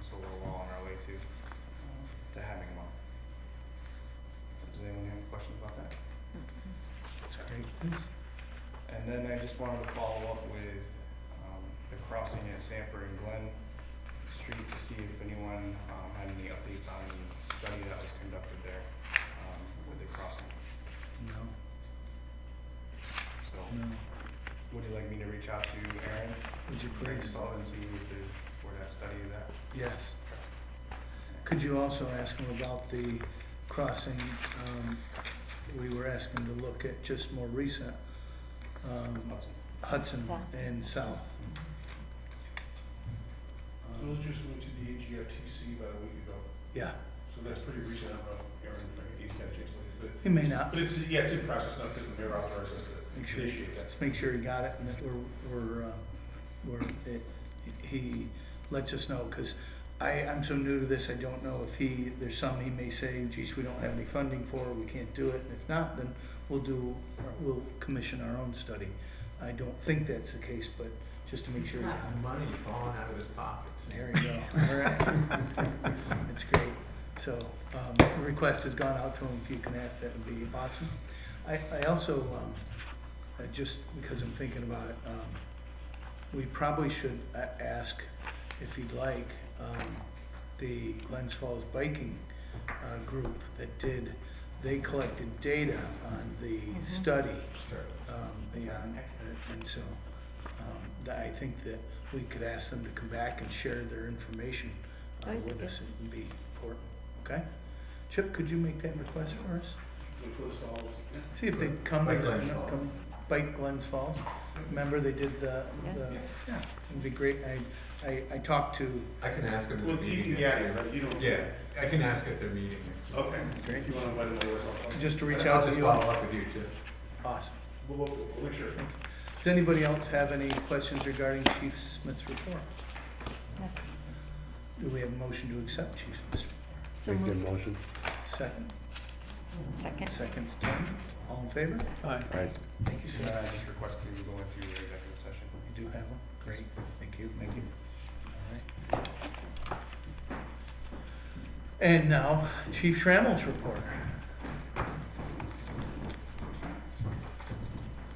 Speaker 7: So we're well on our way to having one. Does anyone have any questions about that?
Speaker 1: That's great. Thanks.
Speaker 7: And then I just wanted to follow up with the crossing at Sanford and Glen Street to see if anyone had any updates on the study that was conducted there with the crossing.
Speaker 1: No.
Speaker 7: So,
Speaker 1: No.
Speaker 7: would you like me to reach out to Aaron?
Speaker 1: Would you please?
Speaker 7: And see where that study is at?
Speaker 1: Yes. Could you also ask him about the crossing? We were asking to look at just more recent, Hudson
Speaker 4: South.
Speaker 1: and South.
Speaker 8: Those just went to the AGFTC about a week ago,
Speaker 1: Yeah,
Speaker 8: so that's pretty recent. I don't know if Aaron, he's got a chance to look at it.
Speaker 1: he may not.
Speaker 8: But it's, yeah, it's in process now because the mayor authorized us
Speaker 1: Make
Speaker 8: to
Speaker 1: sure,
Speaker 8: initiate that.
Speaker 1: let's make sure he got it and that he lets us know, because I'm so new to this, I don't know if there's some he may say, geez, we don't have any funding for it, we can't do it. And if not, then we'll commission our own study. I don't think that's the case, but just to make sure.
Speaker 6: Money falling out of his pockets.
Speaker 1: There you go, all right. It's great. So, the request has gone out to him, if you can ask, that would be awesome. I also, just because I'm thinking about it, we probably should ask, if you'd like, the Glens Falls biking group they collected data on the study. Yeah, and so, I think that we could ask them to come back and share their information with us. It would be important, okay? Chip, could you make that request for us? See if they come.
Speaker 6: Bike Glens Falls.
Speaker 1: Come Bike Glens Falls. Remember they did yeah, it'd be great. I talked to.
Speaker 6: I can ask them.
Speaker 8: Well, it's easy, yeah, but you don't.
Speaker 6: Yeah, I can ask at their meeting.
Speaker 8: Okay.
Speaker 1: Great.
Speaker 8: If you want to invite them over, I'll come.
Speaker 1: Just to reach
Speaker 6: I'll
Speaker 1: out to
Speaker 6: just
Speaker 1: you.
Speaker 6: follow up with you too.
Speaker 1: Awesome.
Speaker 8: We'll make sure.
Speaker 1: Does anybody else have any questions regarding Chief Smith's report? Do we have a motion to accept Chief Smith's report?
Speaker 4: So
Speaker 3: Make that
Speaker 4: moved.
Speaker 3: motion.
Speaker 1: Second.
Speaker 4: Second.
Speaker 1: Second's Tim. All in favor?
Speaker 2: Aye.
Speaker 3: Aye.
Speaker 1: Thank you,
Speaker 7: So
Speaker 1: sir.
Speaker 7: I just request to go into executive session.
Speaker 1: You do have one? Great. Thank you. Thank you. All right. And now, Chief Schrammel's report.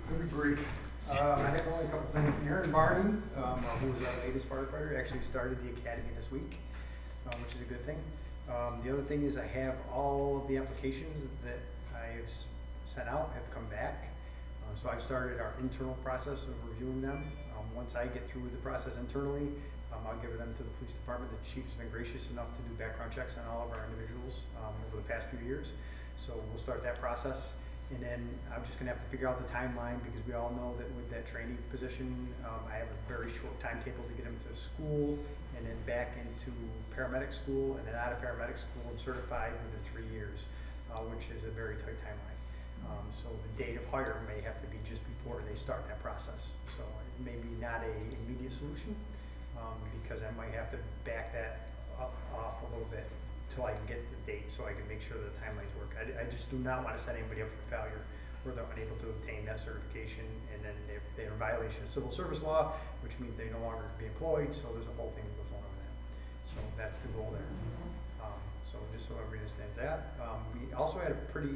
Speaker 5: Very brief. I have only a couple things. Aaron Barney, who was our latest firefighter, actually started the academy this week, which is a good thing. The other thing is I have all of the applications that I have sent out have come back. So I've started our internal process of reviewing them. Once I get through the process internally, I'll give them to the police department. The chief's been gracious enough to do background checks on all of our individuals over the past few years. So we'll start that process. And then I'm just gonna have to figure out the timeline, because we all know that with that training position, I have a very short timetable to get them to school and then back into paramedic school and then out of paramedic school and certified within 3 years, which is a very tight timeline. So the date of hire may have to be just before they start that process. So it may be not a immediate solution, because I might have to back that off a little bit till I can get the date, so I can make sure that the timelines work. I just do not want to set anybody up for failure where they're unable to obtain that certification, and then they're in violation of civil service law, which means they no longer be employed, so there's a whole thing that goes on with that. So that's the goal there. So just so everybody understands that. We also had a pretty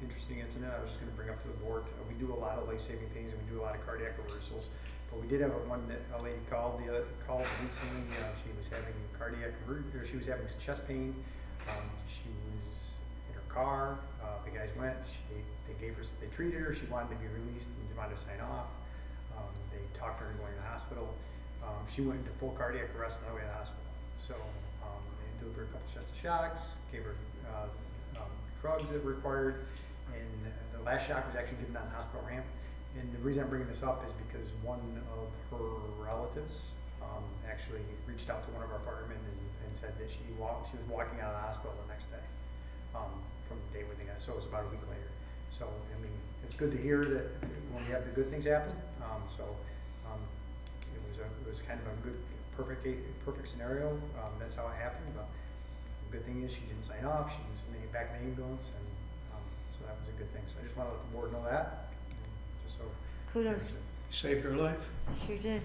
Speaker 5: interesting incident I was just going to bring up to the board. We do a lot of life-saving things, and we do a lot of cardiac reversals, but we did have one that a lady called recently. She was having she was having chest pain. She was in her car. The guys went, they treated her, she wanted to be released and wanted to sign off. They talked her into going to the hospital. She went into full cardiac arrest on the way to the hospital. So, they delivered a couple sets of shocks, gave her, drugs that were required, and the last shock was actually given on the hospital ramp. And the reason I'm bringing this up is because one of her relatives, actually reached out to one of our firemen and said that she was walking out of the hospital the next day, from the day when they got, so it was about a week later. So, I mean, it's good to hear that when we have the good things happen, it was kind of a good, perfect scenario. That's how it happened, but the good thing is she didn't sign off, she was back in the ambulance, and, so that was a good thing. So I just want to let the board know that, just so.
Speaker 4: Kudos,
Speaker 2: Saved her life.
Speaker 4: sure did.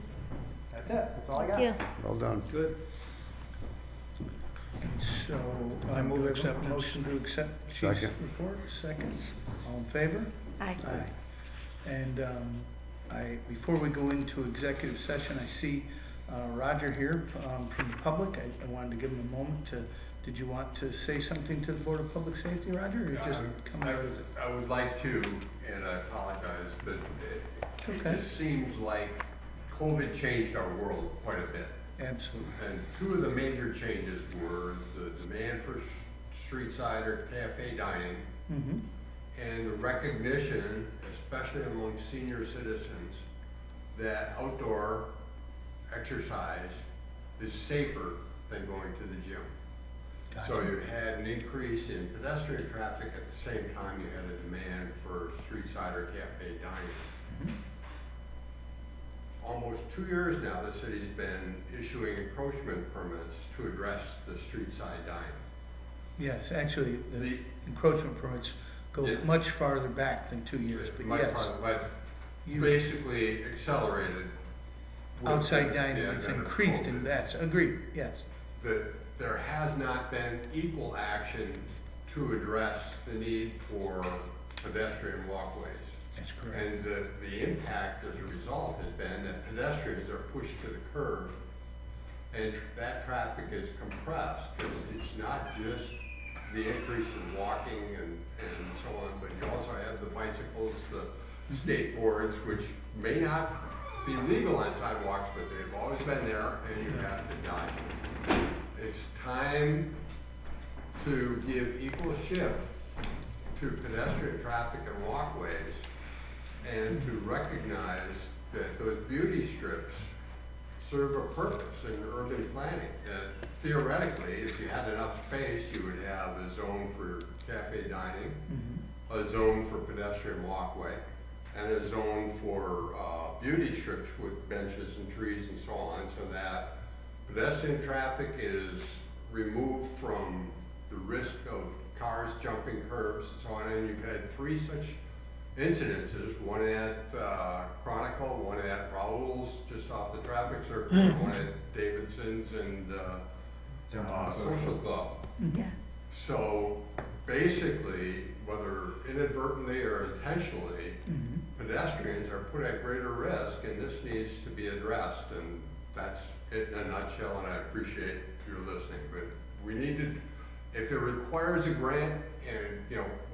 Speaker 5: That's it, that's all I got.
Speaker 4: Thank you.
Speaker 3: Well done.
Speaker 2: Good.
Speaker 1: So,
Speaker 2: I move
Speaker 1: do we have a
Speaker 2: acceptance.
Speaker 1: motion to accept Chief's
Speaker 3: Second.
Speaker 1: report, second. All in favor?
Speaker 4: Aye.
Speaker 1: And before we go into executive session, I see Roger here from the public. I wanted to give him a moment to, did you want to say something to the Board of Public Safety, Roger, or just come out with it?
Speaker 10: I would like to, and I apologize, but
Speaker 1: Okay.
Speaker 10: it just seems like COVID changed our world quite a bit.
Speaker 1: Absolutely.
Speaker 10: And two of the major changes were the demand for street side or cafe dining
Speaker 1: Mm-hmm.
Speaker 10: and the recognition, especially among senior citizens, that outdoor exercise is safer than going to the gym. So
Speaker 1: Gotcha.
Speaker 10: you had an increase in pedestrian traffic, at the same time you had a demand for street side or cafe dining.
Speaker 1: Mhm.
Speaker 10: Almost 2 years now, the city's been issuing encroachment permits to address the street side dining.
Speaker 1: Yes, actually, the
Speaker 10: The-
Speaker 1: encroachment permits go
Speaker 10: Yeah.
Speaker 1: much farther back than 2 years, but yes. you-
Speaker 10: Basically accelerated. with
Speaker 1: Outside
Speaker 10: the
Speaker 1: dining, it's
Speaker 10: advent of
Speaker 1: increased in
Speaker 10: COVID.
Speaker 1: that, agreed, yes.
Speaker 10: There has not been equal action to address the need for pedestrian walkways.
Speaker 1: That's correct.
Speaker 10: And the impact as a result has been that pedestrians are pushed to the curb and that traffic is compressed. It's not just the increase in walking and so on, but you also have the bicycles, the skateboards, which may not be legal on sidewalks, but they've always been there and you have to dodge them. It's time to give equal shift to pedestrian traffic and walkways and to recognize that those beauty strips serve a purpose in urban planning. Theoretically, if you had enough space, you would have a zone for cafe dining,
Speaker 1: Mhm.
Speaker 10: a zone for pedestrian walkway, and a zone for beauty strips with benches and trees and so on, so that pedestrian traffic is removed from the risk of cars jumping curbs and so on. And you've had 3 such incidences, one at Chronicle, one at Raoul's just off the traffic circle, one at Davidson's and Social Club.
Speaker 4: Yeah.
Speaker 10: So basically, whether inadvertently or intentionally,
Speaker 1: Mhm.
Speaker 10: pedestrians are put at greater risk, and this needs to be addressed, and that's it in a nutshell, and I appreciate your listening, but we need to, if it requires a grant, and,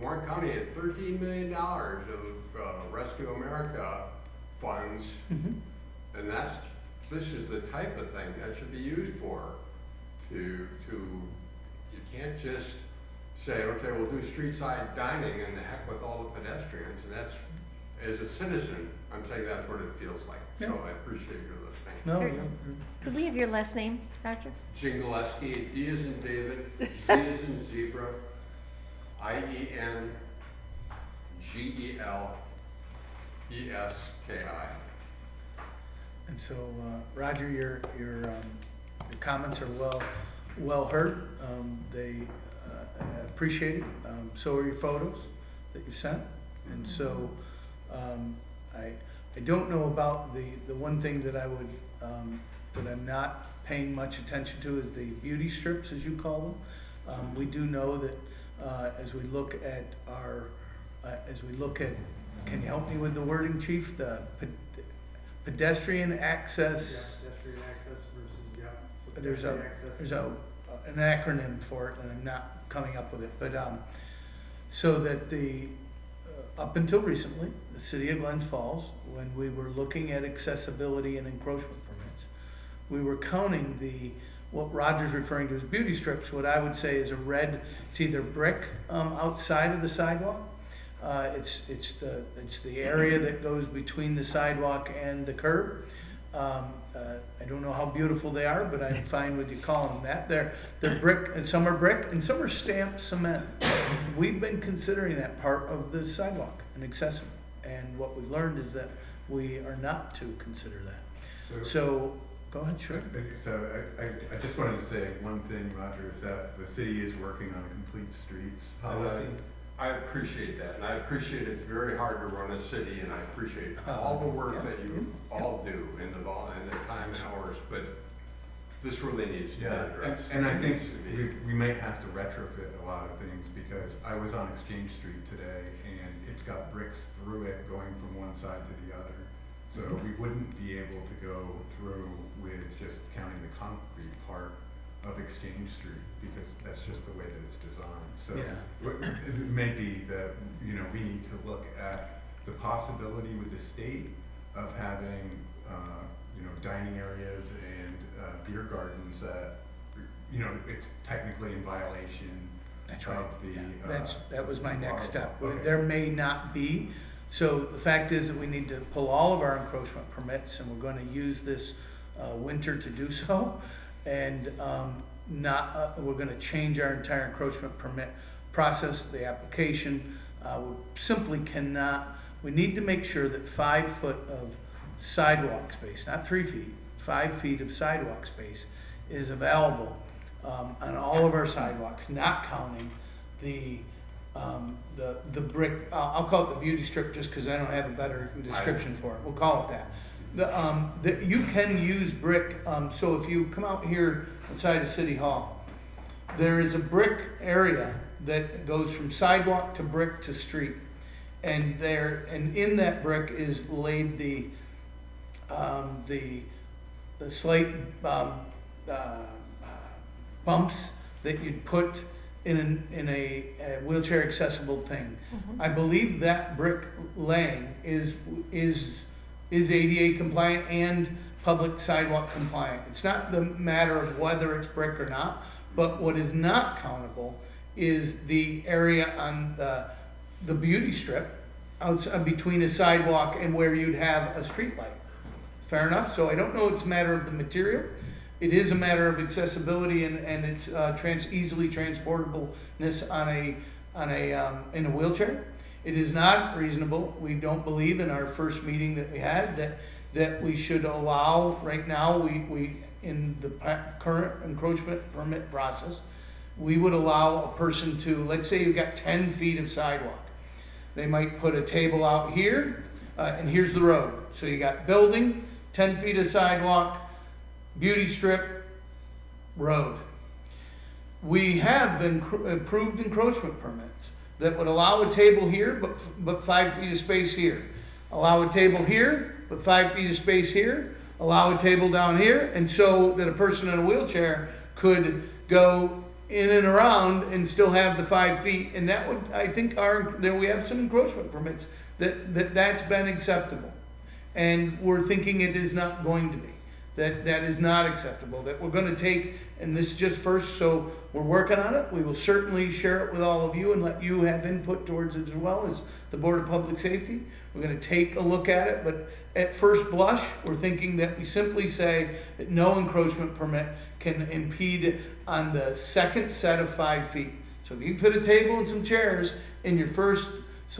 Speaker 10: Warren County had $13 million of Rescue America funds,
Speaker 1: Mhm.
Speaker 10: and this is the type of thing that should be used for, you can't just say, okay, we'll do street side dining and the heck with all the pedestrians, and that's, as a citizen, I'm saying that's what it feels like. So
Speaker 1: Yeah.
Speaker 10: I appreciate your listening.
Speaker 1: No,
Speaker 4: Certainly. Could we have your last name, Roger?
Speaker 10: Jingleski, D as in David, Z as in zebra, IENGELESKI.
Speaker 1: and so, Roger, your comments are well heard. They appreciate it. So are your photos that you sent. And so, I don't know about the one thing that I would, that I'm not paying much attention to is the beauty strips, as you call them. We do know that, as we look at can you help me with the wording, Chief? The pedestrian access.
Speaker 5: Yeah, pedestrian access versus, yeah. So
Speaker 1: There's
Speaker 5: pedestrian access.
Speaker 1: an acronym for it, and I'm not coming up with it, but, so that up until recently, the city of Glens Falls, when we were looking at accessibility and encroachment permits, we were counting what Roger's referring to as beauty strips, what I would say is it's either brick outside of the sidewalk. It's the area that goes between the sidewalk and the curb. I don't know how beautiful they are, but I'm fine with you calling them that. They're brick, and some are brick, and some are stamped cement. We've been considering that part of the sidewalk and accessible. And what we've learned is that we are not to consider that. So go ahead, sure.
Speaker 6: So I just wanted to say one thing, Roger, is that the city is working on a complete streets policy.
Speaker 10: I appreciate that, and I appreciate it's very hard to run a city, and I appreciate all the work that you all do in the time and hours, but this really needs to be addressed.
Speaker 6: And I think we may have to retrofit a lot of things, because I was on Exchange Street today, and it's got bricks through it going from one side to the other. So we wouldn't be able to go through with just counting the concrete part of Exchange Street, because that's just the way that it's designed. So it may be that, we need to look at the possibility with the state of having, dining areas and beer gardens that, it's technically in violation of the.
Speaker 1: That was my next step.
Speaker 6: Okay.
Speaker 1: There may not be. So the fact is that we need to pull all of our encroachment permits, and we're going to use this winter to do so. And we're going to change our entire encroachment permit process, the application. We simply cannot. We need to make sure that 5 foot of sidewalk space, not 3 feet, 5 feet of sidewalk space is available on all of our sidewalks, not counting the brick. I'll call it the beauty strip just because I don't have a better description for it. We'll call it that. You can use brick. So if you come out here outside of City Hall, there is a brick area that goes from sidewalk to brick to street, and in that brick is laid the slate bumps that you'd put in a wheelchair accessible thing.
Speaker 4: Mm-hmm.
Speaker 1: I believe that brick laying is ADA compliant and public sidewalk compliant. It's not the matter of whether it's brick or not, but what is not countable is the area on the beauty strip outside between a sidewalk and where you'd have a street light. Fair enough. So I don't know it's a matter of the material. It is a matter of accessibility and its easily transportableness in a wheelchair. It is not reasonable. We don't believe in our first meeting that we had that we should allow right now. We in the current encroachment permit process, we would allow a person to, let's say you've got 10 feet of sidewalk. They might put a table out here, and here's the road. So you got building, 10 feet of sidewalk, beauty strip, road. We have approved encroachment permits that would allow a table here, but 5 feet of space here. Allow a table here, but 5 feet of space here. Allow a table down here, and so that a person in a wheelchair could go in and around and still have the 5 feet. And that would, I think, we have some encroachment permits that's been acceptable. And we're thinking it is not going to be. That is not acceptable, that we're going to take, and this is just first, so we're working on it. We will certainly share it with all of you and let you have input towards it as well as the Board of Public Safety. We're going to take a look at it, but at first blush, we're thinking that we simply say that no encroachment permit can impede on the second set of 5 feet. So if you can fit a table and some chairs in your first,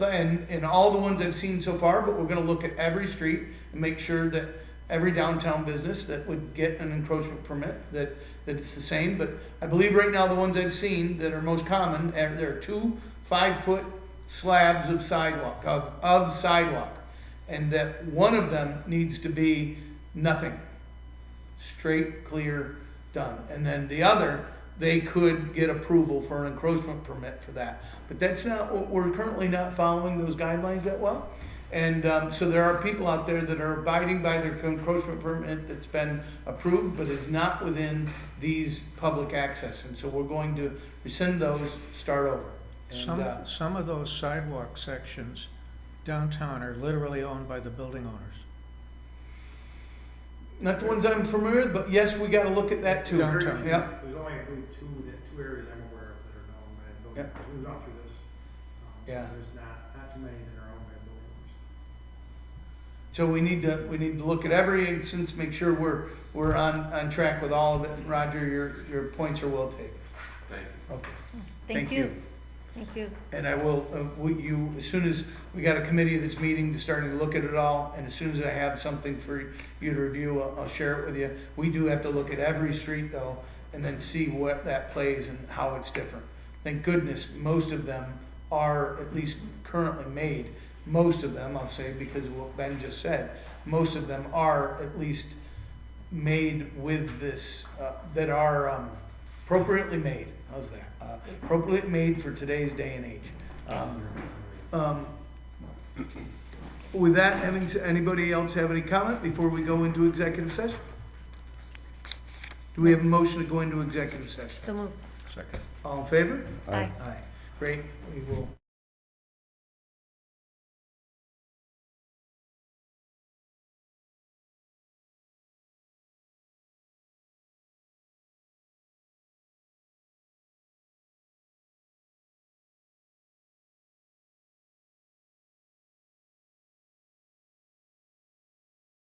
Speaker 1: and all the ones I've seen so far, but we're going to look at every street and make sure that every downtown business that would get an encroachment permit, that it's the same. But I believe right now the ones I've seen that are most common, there are 2 5-foot slabs of sidewalk, of sidewalk. And that one of them needs to be nothing. Straight, clear, done. And then the other, they could get approval for an encroachment permit for that. But that's not, we're currently not following those guidelines that well. And so there are people out there that are abiding by their encroachment permit that's been approved, but is not within these public access. And so we're going to rescind those, start over.
Speaker 2: Some,
Speaker 1: And,
Speaker 2: some of those sidewalk sections downtown are literally owned by the building owners.
Speaker 1: not the ones I'm familiar with, but yes, we gotta look at that too.
Speaker 2: Downtown.
Speaker 1: Yep,
Speaker 5: There's only, I believe, two areas I'm aware of that are known by building,
Speaker 1: Yep.
Speaker 5: we've gone through this. So
Speaker 1: Yeah.
Speaker 5: there's not too many that are owned by building owners.
Speaker 1: so we need to look at every instance, make sure we're on track with all of it. And Roger, your points are well taken.
Speaker 10: Thank you.
Speaker 1: Okay.
Speaker 4: Thank you. Thank you.
Speaker 1: And I will, as soon as, we got a committee that's meeting to starting to look at it all, and as soon as I have something for you to review, I'll share it with you. We do have to look at every street though, and then see what that plays and how it's different. Thank goodness, most of them are at least currently made. Most of them, I'll say, because of what Ben just said, most of them are at least made with this, that are appropriately made. How's that? Appropriately made for today's day and age. With that, anybody else have any comment before we go into executive session? Do we have a motion to go into executive session?
Speaker 4: So moved.
Speaker 2: Second.
Speaker 1: All in favor?
Speaker 4: Aye.
Speaker 1: Aye. Great, we will